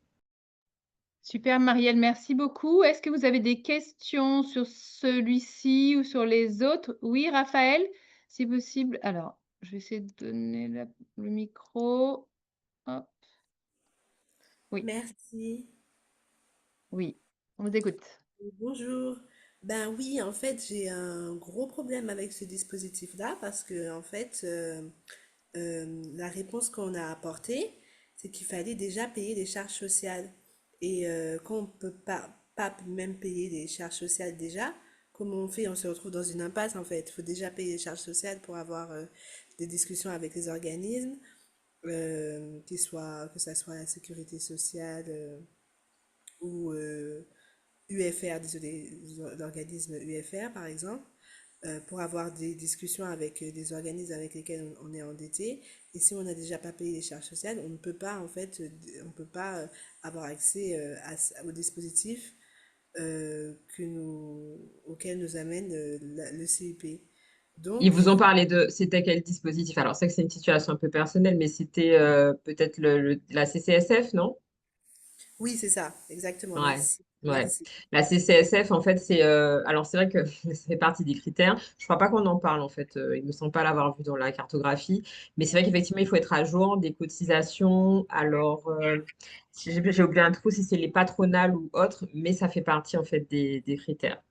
Super Marielle, merci beaucoup. Est-ce que vous avez des questions sur celui-ci ou sur les autres? Oui, Raphaël, si possible. Alors, je vais essayer de donner le micro. Hop. Oui, Merci. oui, on vous écoute. Bonjour. Ben oui, en fait, j'ai un gros problème avec ce dispositif-là parce que, en fait, la réponse qu'on a apportée, c'est qu'il fallait déjà payer des charges sociales. Et quand on peut pas même payer des charges sociales déjà, comment on fait? On se retrouve dans une impasse, en fait. Il faut déjà payer les charges sociales pour avoir des discussions avec les organismes, que ça soit la sécurité sociale ou UFR, désolé, l'organisme UFR par exemple, pour avoir des discussions avec des organismes avec lesquels on est endetté. Et si on n'a déjà pas payé les charges sociales, on ne peut pas en fait, on peut pas avoir accès au dispositif auquel nous amène le CIP. Ils Donc, vous ont parlé de, c'était quel dispositif? Alors, c'est que c'est une situation un peu personnelle, mais c'était peut-être la CCSF, non? oui, c'est ça, exactement, Ouais, merci, ouais. merci. La CCSF, en fait, c'est. Alors, c'est vrai que ça fait partie des critères. Je crois pas qu'on en parle, en fait. Il me semble pas l'avoir vu dans la cartographie. Mais c'est vrai qu'effectivement, il faut être à jour des cotisations. Alors, si j'ai oublié un trou, si c'est les patronales ou autres, mais ça fait partie, en fait, des critères.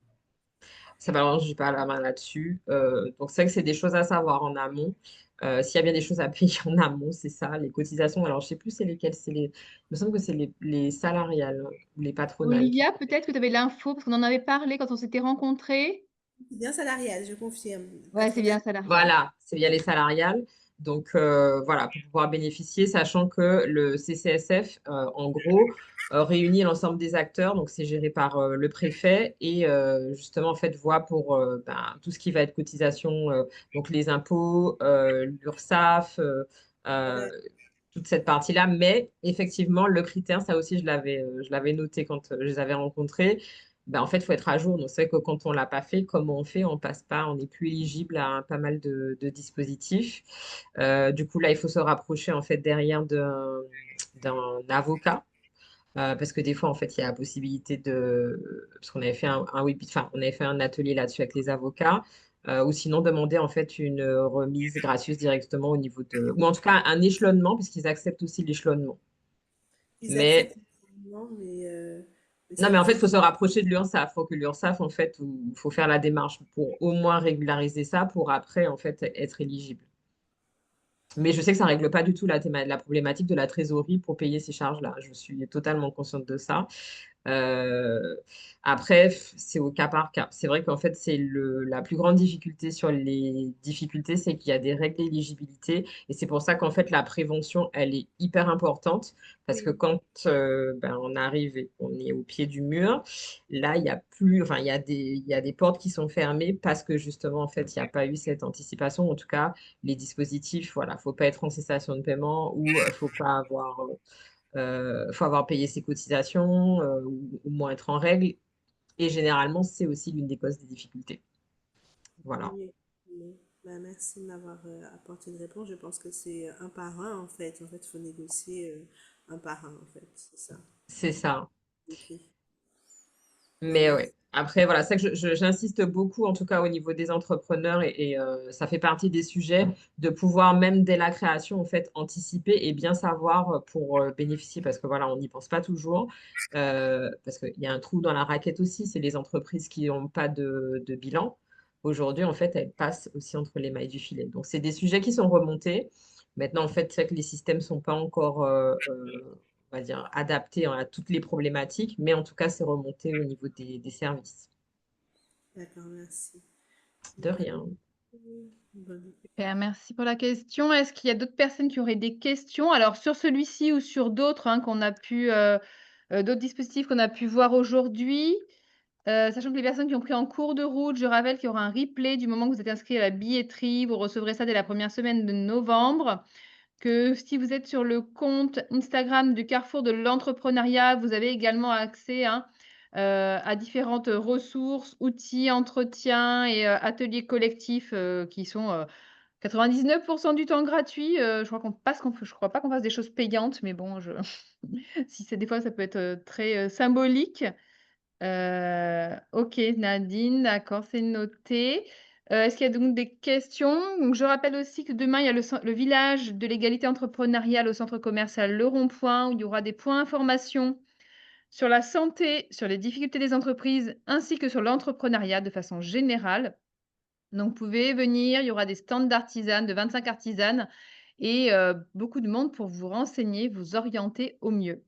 Ça balance, j'ai pas la main là-dessus. Donc, c'est vrai que c'est des choses à savoir en amont. S'il y a bien des choses à payer en amont, c'est ça, les cotisations. Alors, je sais plus c'est lesquelles, il me semble que c'est les salariales ou les patronales. Olivia, peut-être que tu avais l'info, parce qu'on en avait parlé quand on s'était rencontrés. C'est bien salarial, je confirme. Ouais, c'est Patronat. bien salarial. Voilà, c'est via les salariales. Donc, voilà, pour pouvoir bénéficier, sachant que le CCSF, en gros, réunit l'ensemble des acteurs. Donc, c'est géré par le préfet et justement, en fait, voit pour ben, tout ce qui va être cotisation, donc les impôts, l'URSSAF, euh, toute cette partie-là. Mais effectivement, le critère, ça aussi, je l'avais noté quand je les avais rencontrés. Ben, en fait, il faut être à jour. Donc, c'est vrai que quand on ne l'a pas fait, comment on fait? On passe pas, on n'est plus éligible à pas mal de dispositifs. Du coup, là, il faut se rapprocher en fait derrière d'un avocat. Parce que des fois, en fait, il y a la possibilité de. Parce qu'on avait fait enfin, on avait fait un atelier là-dessus avec les avocats. Ou sinon, demander en fait une remise gracieuse directement au niveau de. Ou en tout cas, un échelonnement, puisqu'ils acceptent aussi l'échelonnement. Ils Mais acceptent le mais non, ça mais veut en fait, dire il faut se rapprocher de l'URSSAF. Il faut que l'URSSAF, en fait, il faut faire la démarche pour au moins régulariser ça pour après, en fait, être éligible. Mais je sais que ça ne règle pas du tout la problématique de la trésorerie pour payer ces charges-là. Je suis totalement consciente de ça. Euh, Après, c'est au cas par cas. C'est vrai qu'en fait, la plus grande difficulté sur les difficultés, c'est qu'il y a des règles d'éligibilité. Et c'est pour ça qu'en fait, la prévention, elle est hyper importante. Parce que oui, quand ben, on arrive et qu'on est au pied du mur, là, il y a plus, enfin, il y a des portes qui sont fermées parce que justement, en fait, il n'y a pas eu cette anticipation. En tout cas, les dispositifs, voilà, faut pas être en cessation de paiement ou faut pas avoir faut avoir payé ses cotisations ou au moins être en règle. Et généralement, c'est aussi l'une des causes des difficultés. Voilà, oui, oui. Bah, merci de m'avoir apporté une réponse. Je pense que c'est un par un en fait. En fait, il faut négocier un par un en fait. C'est ça. c'est ça. Ok. Mais ouais. Après, voilà, c'est que j'insiste beaucoup, en tout cas au niveau des entrepreneurs, ça fait partie des sujets de pouvoir, même dès la création, en fait, anticiper et bien savoir pour bénéficier, parce que voilà, on n'y pense pas toujours, parce qu'il y a un trou dans la raquette aussi, c'est les entreprises qui n'ont pas de bilan. Aujourd'hui, en fait, elles passent aussi entre les mailles du filet. Donc, c'est des sujets qui sont remontés. Maintenant, en fait, c'est vrai que les systèmes ne sont pas encore on va dire, adapté à toutes les problématiques, mais en tout cas, c'est remonté au niveau des services. D'accord, merci. De rien. Bonne- Super, merci pour la question. Est-ce qu'il y a d'autres personnes qui auraient des questions? Alors, sur celui-ci ou sur d'autres qu'on a pu, d'autres dispositifs qu'on a pu voir aujourd'hui, sachant que les personnes qui ont pris en cours de route, je rappelle qu'il y aura un replay du moment que vous êtes inscrit à la billetterie. Vous recevrez ça dès la première semaine de novembre. Que si vous êtes sur le compte Instagram du Carrefour de l'entrepreneuriat, vous avez également accès à différentes ressources, outils, entretiens et ateliers collectifs qui sont 99% du temps gratuits. Je crois pas qu'on fasse des choses payantes, mais bon, si c'est des fois, ça peut être très symbolique. OK, Nadine, d'accord, c'est noté. Est-ce qu'il y a donc des questions? Donc je rappelle aussi que demain, il y a le village de l'égalité entrepreneuriale au centre commercial Le Rond-Point, où il y aura des points information sur la santé, sur les difficultés des entreprises, ainsi que sur l'entrepreneuriat de façon générale. Donc vous pouvez venir, il y aura des stands d'artisanes, de 25 artisanes et beaucoup de monde pour vous renseigner, vous orienter au mieux.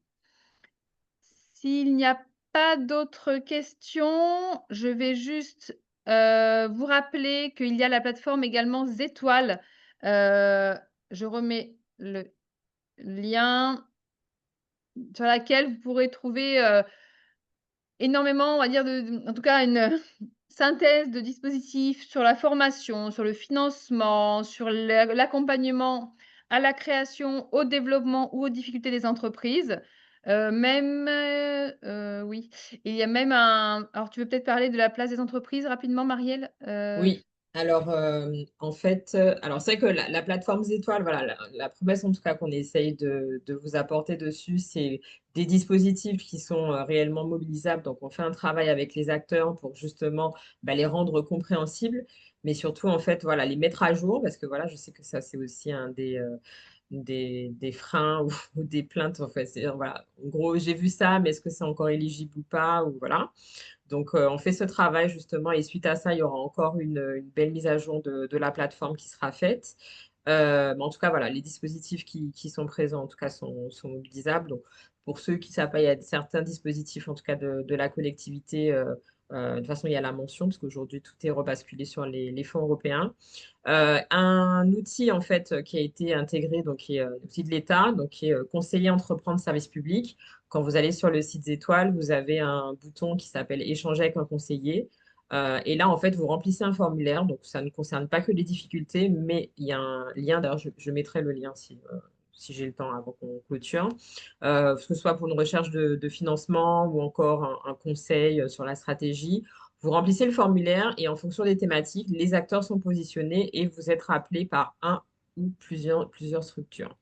S'il n'y a pas d'autres questions, je vais juste, vous rappeler qu'il y a la plateforme également Zétoile. Je remets le lien sur laquelle vous pourrez trouver, énormément, on va dire en tout cas une synthèse de dispositifs sur la formation, sur le financement, sur l'accompagnement à la création, au développement ou aux difficultés des entreprises. Même, oui, il y a même alors tu veux peut-être parler de la place des entreprises rapidement, Marielle? Oui, alors en fait, alors c'est vrai que la plateforme Étoiles, voilà, la promesse en tout cas qu'on essaye de vous apporter dessus, c'est des dispositifs qui sont réellement mobilisables. Donc on fait un travail avec les acteurs pour justement les rendre compréhensibles, mais surtout en fait, voilà, les mettre à jour, parce que voilà, je sais que ça c'est aussi un des freins ou des plaintes. En fait, voilà, en gros, j'ai vu ça, mais est-ce que c'est encore éligible ou pas, ou voilà. Donc, on fait ce travail justement et suite à ça, il y aura encore une belle mise à jour de la plateforme qui sera faite. Mais en tout cas, voilà, les dispositifs qui sont présents, en tout cas, sont mobilisables. Donc, pour ceux qui ne savent pas, il y a certains dispositifs, en tout cas, de la collectivité. De toute façon, il y a la mention, parce qu'aujourd'hui, tout est rebasculé sur les fonds européens. Un outil, en fait, qui a été intégré, donc qui est un outil de l'État, donc qui est conseiller entreprendre service public. Quand vous allez sur le site Étoiles, vous avez un bouton qui s'appelle Échanger avec un conseiller. Et là, en fait, vous remplissez un formulaire. Donc, ça ne concerne pas que les difficultés, mais il y a un lien. D'ailleurs, je mettrai le lien si j'ai le temps avant qu'on clôture. Que ce soit pour une recherche de financement ou encore un conseil sur la stratégie. Vous remplissez le formulaire et en fonction des thématiques, les acteurs sont positionnés et vous êtes rappelé par un ou plusieurs structures.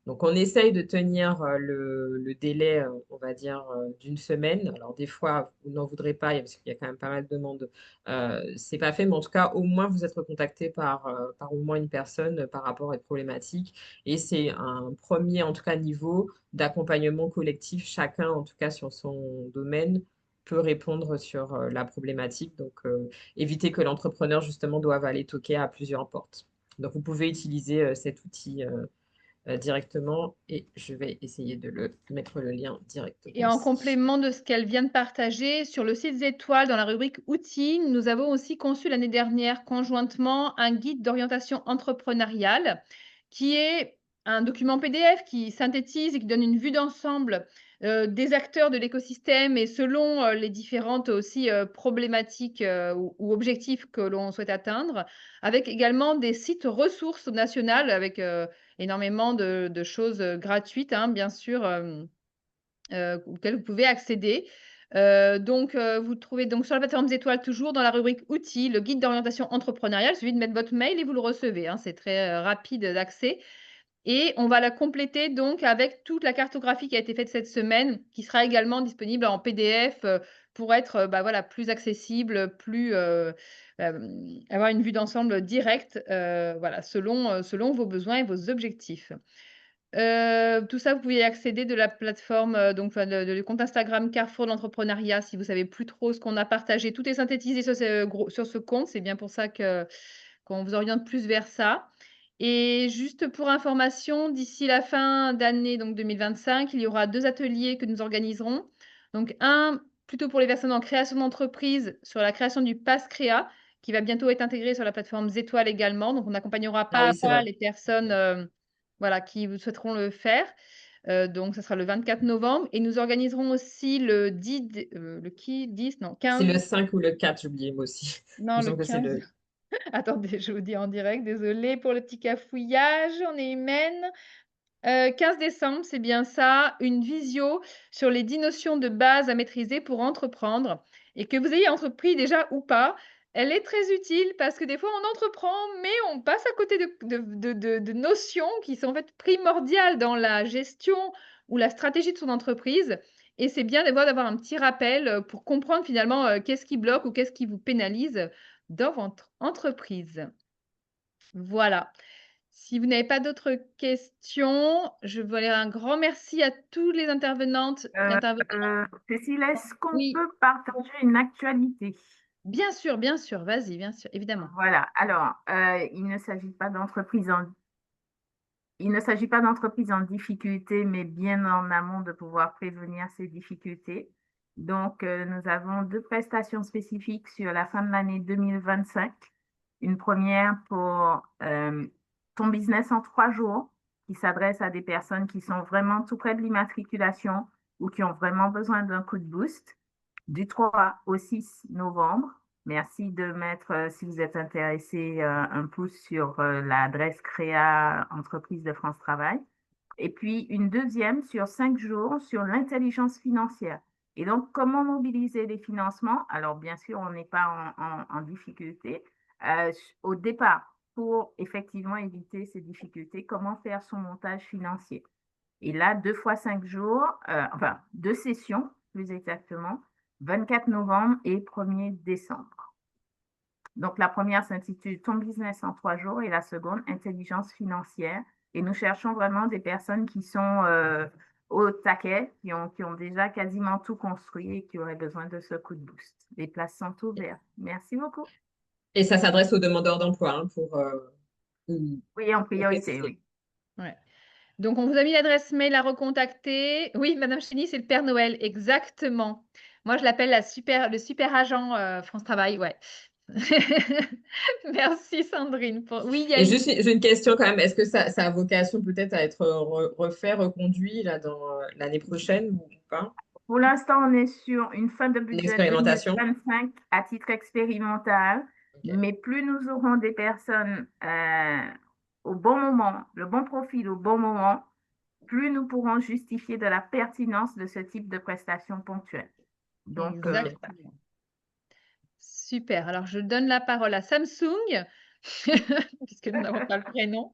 Donc, on essaye de tenir le délai, on va dire, d'une semaine. Alors, des fois, vous n'en voudrez pas, parce qu'il y a quand même pas mal de demandes. C'est pas fait, mais en tout cas, au moins, vous êtes recontacté par au moins une personne par rapport à une problématique. Et c'est un premier, en tout cas, niveau d'accompagnement collectif. Chacun, en tout cas, sur son domaine, peut répondre sur la problématique. Donc, éviter que l'entrepreneur, justement, doive aller toquer à plusieurs portes. Donc, vous pouvez utiliser cet outil directement et je vais essayer de mettre le lien directement Et en ici. complément de ce qu'elle vient de partager, sur le site Zétoile, dans la rubrique outils, nous avons aussi conçu l'année dernière conjointement un guide d'orientation entrepreneuriale qui est un document PDF qui synthétise et qui donne une vue d'ensemble des acteurs de l'écosystème et selon les différentes aussi problématiques ou objectifs que l'on souhaite atteindre, avec également des sites ressources nationales avec énormément de choses gratuites, bien sûr. Auquel vous pouvez accéder. Vous trouvez donc sur la plateforme Étoiles, toujours dans la rubrique outils, le guide d'orientation entrepreneuriale. Il suffit de mettre votre mail et vous le recevez, c'est très rapide d'accès. Et on va la compléter donc avec toute la cartographie qui a été faite cette semaine, qui sera également disponible en PDF pour être, voilà, plus accessible, plus, avoir une vue d'ensemble directe, voilà, selon vos besoins et vos objectifs. Tout ça, vous pouvez y accéder de la plateforme, donc enfin du compte Instagram Carrefour de l'entrepreneuriat si vous savez plus trop ce qu'on a partagé. Tout est synthétisé sur ce compte, c'est bien pour ça qu'on vous oriente plus vers ça. Et juste pour information, d'ici la fin d'année, donc 2025, il y aura 2 ateliers que nous organiserons. Donc un, plutôt pour les personnes en création d'entreprise, sur la création du Pass Créa, qui va bientôt être intégré sur la plateforme Zétoile également. Donc on accompagnera Ah pas à oui, c'est pas vrai. les personnes, voilà, qui souhaiteront le faire. Donc ça sera le 24 novembre et nous organiserons aussi le 10 dé le qui 10? Non, C'est le 15, 5 ou le 4, j'ai oublié moi aussi. Il non, me le semble que c'est 15. le... Attendez, je vous dis en direct, désolée pour le petit cafouillage, on est humaine. 15 décembre, c'est bien ça, une visio sur les 10 notions de base à maîtriser pour entreprendre et que vous ayez entrepris déjà ou pas, elle est très utile parce que des fois on entreprend, mais on passe à côté de notions qui sont en fait primordiales dans la gestion ou la stratégie de son entreprise et c'est bien d'avoir un petit rappel, pour comprendre finalement, qu'est-ce qui bloque ou qu'est-ce qui vous pénalise dans votre entreprise. Voilà. Si vous n'avez pas d'autres questions, je veux dire un grand merci à tous les intervenantes et intervenants. Cécile, est-ce qu'on Oui, peut partager une actualité? bien sûr, vas-y, bien sûr, évidemment. Voilà. Alors, il ne s'agit pas d'entreprise en difficulté, mais bien en amont de pouvoir prévenir ces difficultés. Donc, nous avons 2 prestations spécifiques sur la fin de l'année 2025. Une première pour ton business en 3 jours, qui s'adresse à des personnes qui sont vraiment tout près de l'immatriculation ou qui ont vraiment besoin d'un coup de boost, du 3 au 6 novembre. Merci de mettre, si vous êtes intéressé, un pouce sur l'adresse Créa Entreprise de France Travail. Et puis une deuxième sur 5 jours sur l'intelligence financière. Et donc, comment mobiliser les financements? Alors, bien sûr, on n'est pas en difficulté. Au départ, pour effectivement éviter ces difficultés, comment faire son montage financier? Et là, 2 fois 5 jours, enfin 2 sessions plus exactement, 24 novembre et 1er décembre. Donc, la première s'intitule Ton business en 3 jours et la seconde, Intelligence financière. Et nous cherchons vraiment des personnes qui sont au taquet, qui ont déjà quasiment tout construit et qui auraient besoin de ce coup de boost. Les places sont ouvertes. Merci beaucoup. Et ça s'adresse aux demandeurs d'emploi, hein, Oui, en priorité, préciser. oui. Ouais. Donc, on vous a mis l'adresse mail à recontacter. Oui, Madame Chény, c'est le Père Noël, exactement. Moi, je l'appelle le super agent France Travail, ouais. Merci Sandrine. Oui, il y a Et une... juste, j'ai une question quand même. Est-ce que ça a vocation peut-être à être refait, reconduit là, dans l'année prochaine ou pas? Pour l'instant, on est sur une fin de Une budget expérimentation? 2025 à titre expérimental, Ok. mais plus nous aurons des personnes au bon moment, le bon profil au bon moment, plus nous pourrons justifier de la pertinence de ce type de prestation ponctuelle. Donc, Ok. Exactement. Super. Alors, je donne la parole à Samsung, puisque nous n'avons pas le prénom.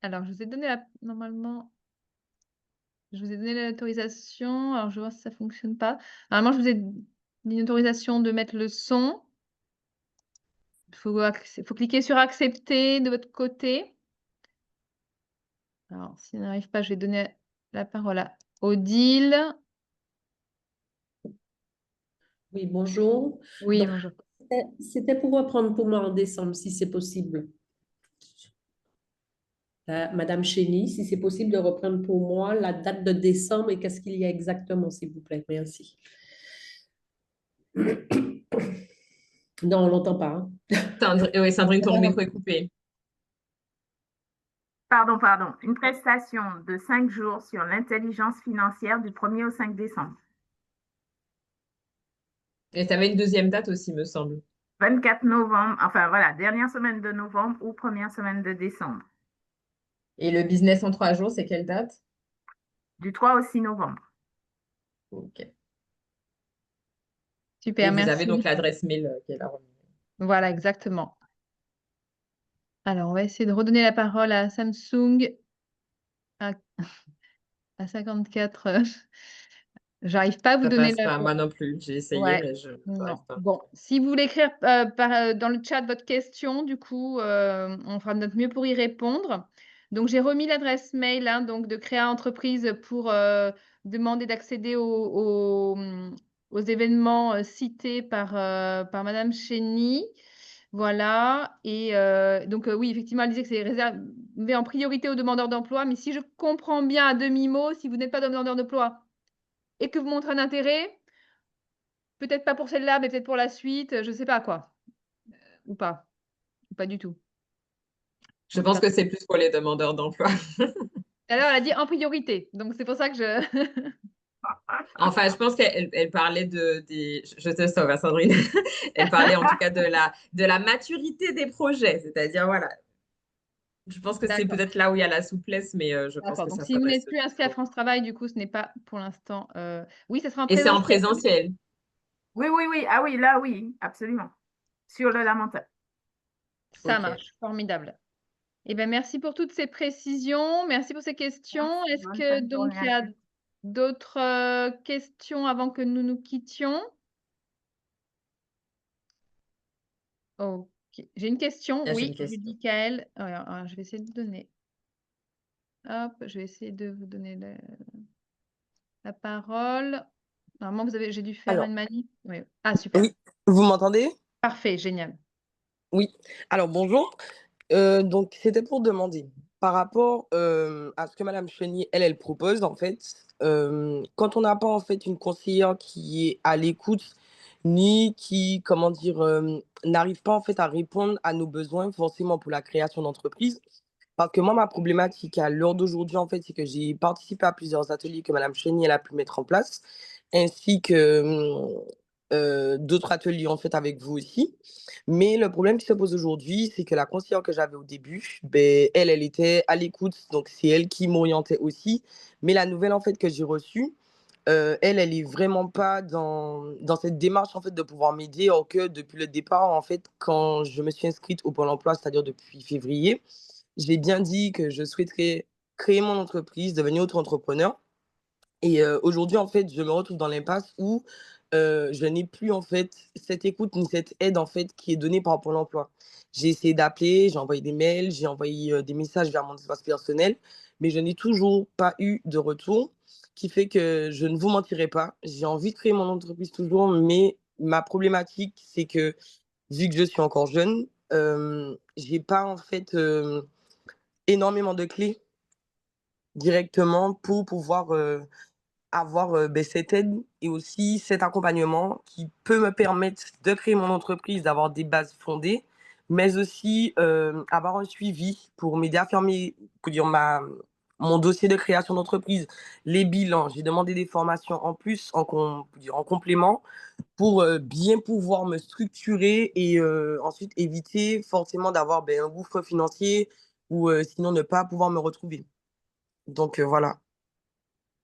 Alors, je vous ai donné normalement, je vous ai donné l'autorisation. Alors, je vais voir si ça fonctionne pas. Normalement, je vous ai donné une autorisation de mettre le son. Il faut cliquer sur accepter de votre côté. Alors, s'il n'arrive pas, je vais donner la parole à Odile. Oui, bonjour. Oui, Donc, bonjour. c'était pour reprendre pour moi en décembre, si c'est possible. Madame Chény, si c'est possible de reprendre pour moi la date de décembre et qu'est-ce qu'il y a exactement, s'il vous plaît. Merci. Non, on ne l'entend pas. Oui, Sandrine, ton micro est coupé. pardon, une prestation de 5 jours sur l'intelligence financière du 1er au 5 décembre. Et tu avais une deuxième date aussi, me semble. 24 novembre, enfin voilà, dernière semaine de novembre ou première semaine de décembre. Et le business en 3 jours, c'est quelle date? Du 3 au 6 novembre. Ok. Et Super, vous avez donc merci. l'adresse mail qui est là. Voilà, exactement. Alors, on va essayer de redonner la parole à Samsung à 54. J'arrive pas à vous Ça donner passe pas, moi non plus. J'ai essayé, ouais, mais je non. n'arrive pas. Bon, si vous voulez écrire, dans le chat votre question, du coup, on fera de notre mieux pour y répondre. Donc j'ai remis l'adresse mail, hein, donc de Créa Entreprise pour, demander d'accéder aux événements, cités par madame Chény. Voilà et donc oui, effectivement, elle disait que c'est réservé en priorité aux demandeurs d'emploi, mais si je comprends bien à demi-mot, si vous n'êtes pas demandeur d'emploi et que vous montrez un intérêt, peut-être pas pour celle-là, mais peut-être pour la suite, je sais pas quoi. Ou pas? Ou pas du tout? Je pense que c'est plus pour les demandeurs d'emploi. Alors elle a dit en priorité, donc c'est pour ça que je Enfin, je pense qu'elle parlait je te sauve, hein, Sandrine. Elle parlait en tout cas de la maturité des projets. C'est-à-dire, voilà, je pense que c'est d'accord, peut-être là où il y a la souplesse, mais je pense d'accord. que Donc ça si vous s'adresse n'êtes plus inscrit à plutôt. France Travail, du coup, ce n'est pas pour l'instant, oui, ça sera en Et c'est en présentiel? présentiel. Oui, oui, oui. Ah oui, là, oui, absolument. Sur le Lamentin. Ça Ok. marche, formidable. Eh ben, merci pour toutes ces précisions, merci pour ces questions. Merci, Est-ce bonne que fin de donc journée il y à a tous. d'autres, questions avant que nous nous quittions? OK. J'ai une question, Là, j'ai oui, une question. Judicaël. Alors, je vais essayer de donner hop, je vais essayer de vous donner la parole. Normalement, j'ai dû faire Alors, une manip. Oui. Ah super, oui, vous m'entendez? parfait, génial. Oui. Alors, bonjour. Donc, c'était pour demander, par rapport à ce que Madame Chénier, elle propose, en fait, quand on n'a pas, en fait, une conseillère qui est à l'écoute, ni qui, comment dire, n'arrive pas, en fait, à répondre à nos besoins, forcément, pour la création d'entreprise. Parce que moi, ma problématique à l'heure d'aujourd'hui, en fait, c'est que j'ai participé à plusieurs ateliers que Madame Chénier, elle a pu mettre en place, ainsi que d'autres ateliers, en fait, avec vous aussi. Mais le problème qui se pose aujourd'hui, c'est que la conseillère que j'avais au début, ben, elle était à l'écoute, donc c'est elle qui m'orientait aussi. Mais la nouvelle, en fait, que j'ai reçue, elle est vraiment pas dans cette démarche, en fait, de pouvoir m'aider, alors que depuis le départ, en fait, quand je me suis inscrite au Pôle emploi, c'est-à-dire depuis février, j'ai bien dit que je souhaiterais créer mon entreprise, devenir auto-entrepreneur. Et aujourd'hui, en fait, je me retrouve dans l'impasse où je n'ai plus, en fait, cette écoute ni cette aide, en fait, qui est donnée par Pôle emploi. J'ai essayé d'appeler, j'ai envoyé des mails, j'ai envoyé des messages vers mon espace personnel, mais je n'ai toujours pas eu de retour, qui fait que je ne vous mentirai pas. J'ai envie de créer mon entreprise toujours, mais ma problématique, c'est que vu que je suis encore jeune, j'ai pas, en fait, énormément de clés directement pour pouvoir avoir ben, cette aide et aussi cet accompagnement qui peut me permettre de créer mon entreprise, d'avoir des bases fondées, mais aussi avoir un suivi pour m'aider à faire mon dossier de création d'entreprise, les bilans. J'ai demandé des formations en plus, en complément, pour bien pouvoir me structurer et ensuite éviter forcément d'avoir ben, un gouffre financier ou sinon ne pas pouvoir me retrouver. Donc voilà.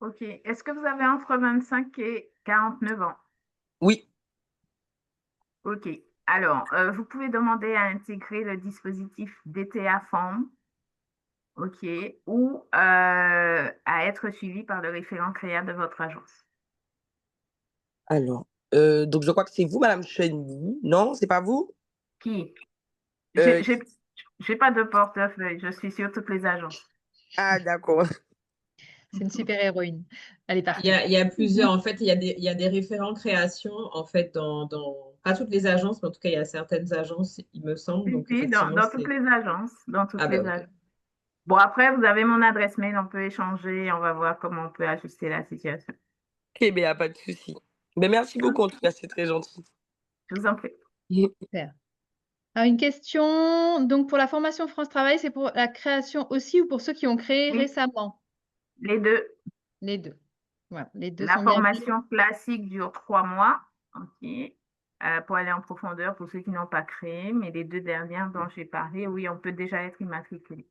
OK. Est-ce que vous avez entre 25 et 49 ans? Oui. OK. Alors, vous pouvez demander à intégrer le dispositif DTA Form, OK, ou à être suivi par le référent créa de votre agence. Alors, donc je crois que c'est vous, Madame Chenny. Non, c'est pas vous? Qui? Euh, J'ai pas de portefeuille, je suis sur toutes les agences. Ah, d'accord. C'est une super héroïne. Elle est Il y partout. a, il y a plusieurs, en fait, il y a des référents création, en fait, pas toutes les agences, mais en tout cas, il y a certaines agences, il me semble. Si, Donc, si, effectivement, dans toutes c'est. les agences, dans toutes Ah, bah, les ok. agences. Bon, après, vous avez mon adresse mail, on peut échanger, on va voir comment on peut ajuster la situation. Ok, ben, y a pas de souci. Ben, merci beaucoup, en tout cas, c'est très gentil. Je vous en prie. Super. Alors une question, donc pour la formation France Travail, c'est pour la création aussi ou pour ceux qui ont créé Oui, récemment? les deux. Les 2. Voilà, les 2 La sont bien pris. formation classique dure 3 mois, OK, pour aller en profondeur pour ceux qui n'ont pas créé, mais les 2 dernières dont j'ai parlé, oui, on peut déjà être immatriculé.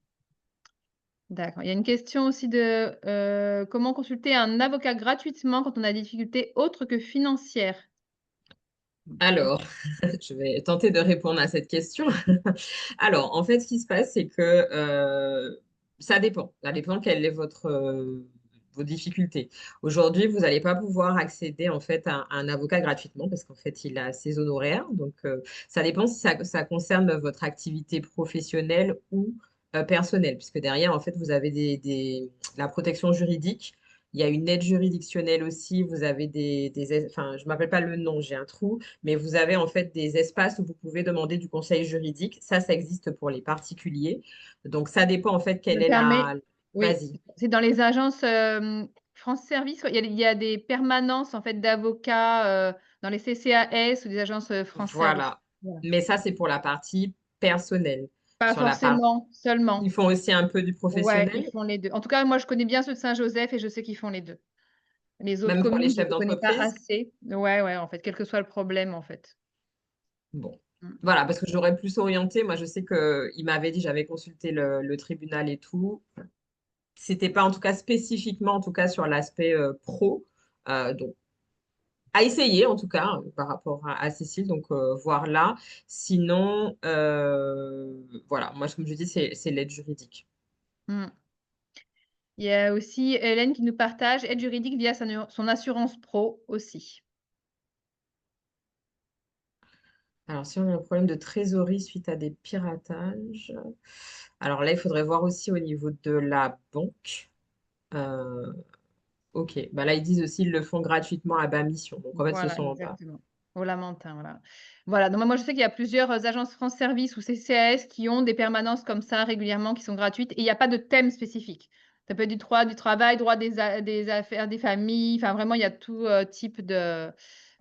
D'accord. Il y a une question aussi de, comment consulter un avocat gratuitement quand on a des difficultés autres que financières? Alors, je vais tenter de répondre à cette question. Alors, en fait, ce qui se passe, c'est que ça dépend. Ça dépend quel est votre vos difficultés. Aujourd'hui, vous n'allez pas pouvoir accéder en fait à un avocat gratuitement parce qu'en fait, il a ses honoraires. Donc, ça dépend si ça concerne votre activité professionnelle ou personnelle, puisque derrière, en fait, vous avez la protection juridique. Il y a une aide juridictionnelle aussi. Vous avez enfin, je ne m'appelle pas le nom, j'ai un trou, mais vous avez en fait des espaces où vous pouvez demander du conseil juridique. Ça existe pour les particuliers. Donc, ça dépend en fait Je quelle me est permets, la. oui, Vas-y. c'est dans les agences France Service. Il y a des permanences en fait d'avocats dans les CCAS ou des agences France Service. Voilà. Voilà. Mais ça, c'est pour la partie personnelle. Pas Sur la partie, forcément, ils seulement. font aussi un peu du Ouais, ils professionnel, font les deux. En tout cas, moi, je connais bien ceux de Saint-Joseph et je sais qu'ils font les deux. Les autres même pour les communes, je ne chefs les connais pas d'entreprise. assez. Ouais, ouais, en fait, quel que soit le problème, en fait. Bon. Mm. Voilà, parce que j'aurais plus orienté. Moi, je sais qu'il m'avait dit, j'avais consulté le tribunal et tout. C'était pas en tout cas spécifiquement, en tout cas sur l'aspect pro. Donc, à essayer en tout cas par rapport à Cécile, donc voir là. Sinon, voilà, moi, comme je dis, c'est l'aide juridique. Mm. Il y a aussi Hélène qui nous partage aide juridique via son assurance pro aussi. Alors, si on a un problème de trésorerie suite à des piratages, alors là, il faudrait voir aussi au niveau de la banque. Euh, ok, bah là, ils disent aussi qu'ils le font gratuitement à bas mission. Donc, en fait, ce Voilà, sont pas. exactement. Au Lamentin, voilà. Voilà, donc moi je sais qu'il y a plusieurs agences France Service ou CCAS qui ont des permanences comme ça régulièrement qui sont gratuites et il n'y a pas de thème spécifique. Ça peut être du droit du travail, droit des affaires des familles, enfin vraiment il y a tout type de.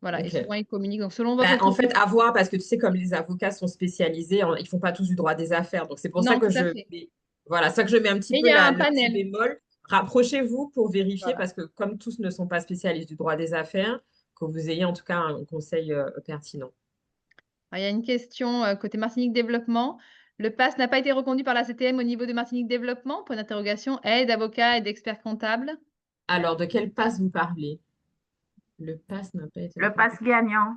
Voilà, et Ok. souvent ils communiquent. Donc selon Bah, votre en fait, commune. à voir, parce que tu sais, comme les avocats sont spécialisés, ils font pas tous du droit des affaires. Donc, c'est pour ça Non, que tout à fait. voilà, ça que je mets un petit Mais il peu y a un le petit panel. bémol. Rapprochez-vous pour vérifier, Voilà. parce que comme tous ne sont pas spécialistes du droit des affaires, que vous ayez en tout cas un conseil pertinent. Alors, il y a une question côté Martinique Développement. Le PAS n'a pas été reconduit par la CTM au niveau de Martinique Développement? Point d'interrogation. Aide, avocat, aide expert comptable. Alors, de quel pass vous parlez? Le pass n'a pas été Le reconnu. pass gagnant.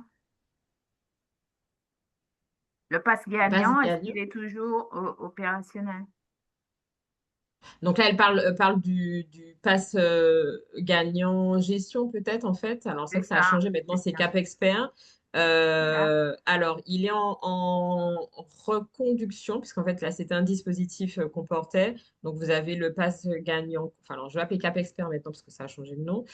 Le pass Pass gagnant, est-ce gagnant. qu'il est toujours opérationnel? Donc là, elle parle du pass gagnant gestion peut-être en fait. Alors c'est C'est vrai que ça a ça, changé maintenant, c'est c'est ça. Cap Expert. Là, Alors il est en reconduction puisqu'en fait là c'était un dispositif qu'on portait. Donc vous avez le pass gagnant. Enfin alors je vais appeler Cap Expert maintenant parce que ça a changé de nom.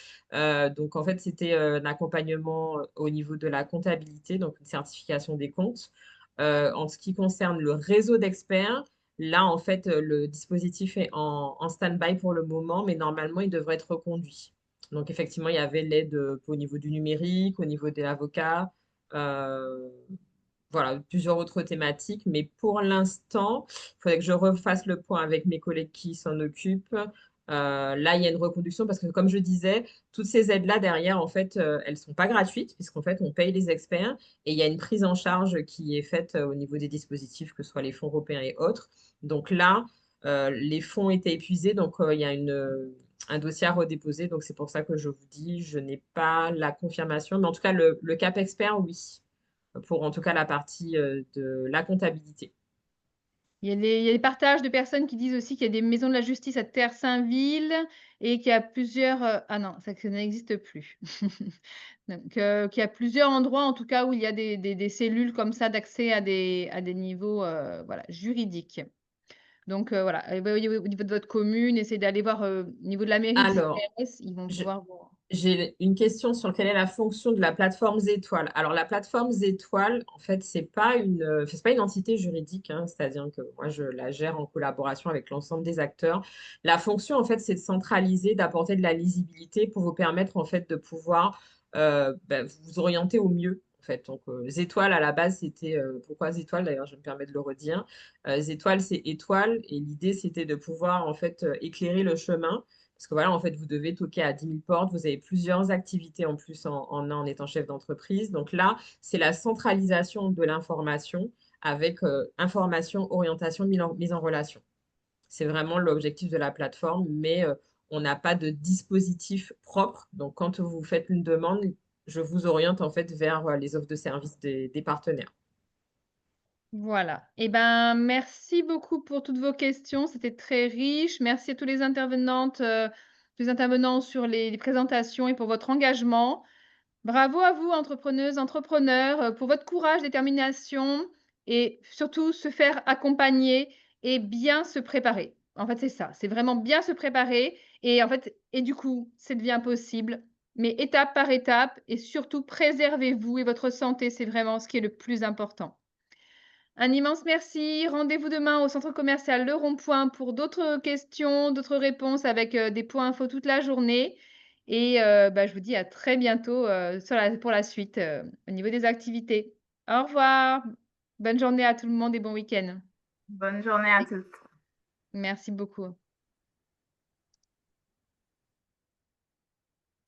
Donc en fait c'était un accompagnement au niveau de la comptabilité, donc une certification des comptes. En ce qui concerne le réseau d'experts. Là, en fait, le dispositif est en stand-by pour le moment, mais normalement, il devrait être reconduit. Donc, effectivement, il y avait l'aide au niveau du numérique, au niveau des avocats, euh, voilà, plusieurs autres thématiques. Mais pour l'instant, il faudrait que je refasse le point avec mes collègues qui s'en occupent. Là, il y a une reconduction parce que, comme je disais, toutes ces aides-là, derrière, en fait, elles ne sont pas gratuites puisqu'en fait, on paye les experts et il y a une prise en charge qui est faite au niveau des dispositifs, que ce soit les fonds européens et autres. Donc là, les fonds étaient épuisés, donc il y a un dossier à redéposer. Donc c'est pour ça que je vous dis, je n'ai pas la confirmation, mais en tout cas, le CAP expert, oui, pour en tout cas la partie de la comptabilité. Il y a des partages de personnes qui disent aussi qu'il y a des maisons de la justice à Terre-Saint-Ville et qu'il y a plusieurs. Ah non, ça n'existe plus. Donc, qu'il y a plusieurs endroits, en tout cas, où il y a des cellules comme ça d'accès à des niveaux voilà, juridiques. Donc, voilà, voyez au niveau de votre commune, essayez d'aller voir au niveau de la mairie, du Alors, CRS, ils vont je- pouvoir voir. j'ai une question sur quelle est la fonction de la plateforme Zétoile. Alors, la plateforme Zétoile, en fait, c'est pas une entité juridique, hein, c'est-à-dire que moi, je la gère en collaboration avec l'ensemble des acteurs. La fonction, en fait, c'est de centraliser, d'apporter de la lisibilité pour vous permettre, en fait, de pouvoir vous orienter au mieux. En fait. Donc, Zétoile, à la base, c'était. Pourquoi Zétoile? D'ailleurs, je me permets de le redire. Zétoile, c'est étoile. Et l'idée, c'était de pouvoir, en fait, éclairer le chemin parce que voilà, en fait, vous devez toquer à 10 000 portes. Vous avez plusieurs activités en plus en étant chef d'entreprise. Donc là, c'est la centralisation de l'information avec information, orientation, mise en relation. C'est vraiment l'objectif de la plateforme, mais on n'a pas de dispositif propre. Donc, quand vous faites une demande, je vous oriente en fait vers les offres de services des partenaires. Voilà. Eh ben, merci beaucoup pour toutes vos questions. C'était très riche. Merci à tous les intervenantes tous les intervenants sur les présentations et pour votre engagement. Bravo à vous, entrepreneuses, entrepreneurs, pour votre courage, détermination et surtout se faire accompagner et bien se préparer. En fait, c'est ça, c'est vraiment bien se préparer et en fait et du coup, ça devient possible, mais étape par étape et surtout préservez-vous et votre santé, c'est vraiment ce qui est le plus important. Un immense merci. Rendez-vous demain au centre commercial Le Rond-Point pour d'autres questions, d'autres réponses avec, des points infos toute la journée et je vous dis à très bientôt, pour la suite, au niveau des activités. Au revoir. Bonne journée à tout le monde et bon week-end. Bonne journée à Oui. tous. Merci beaucoup.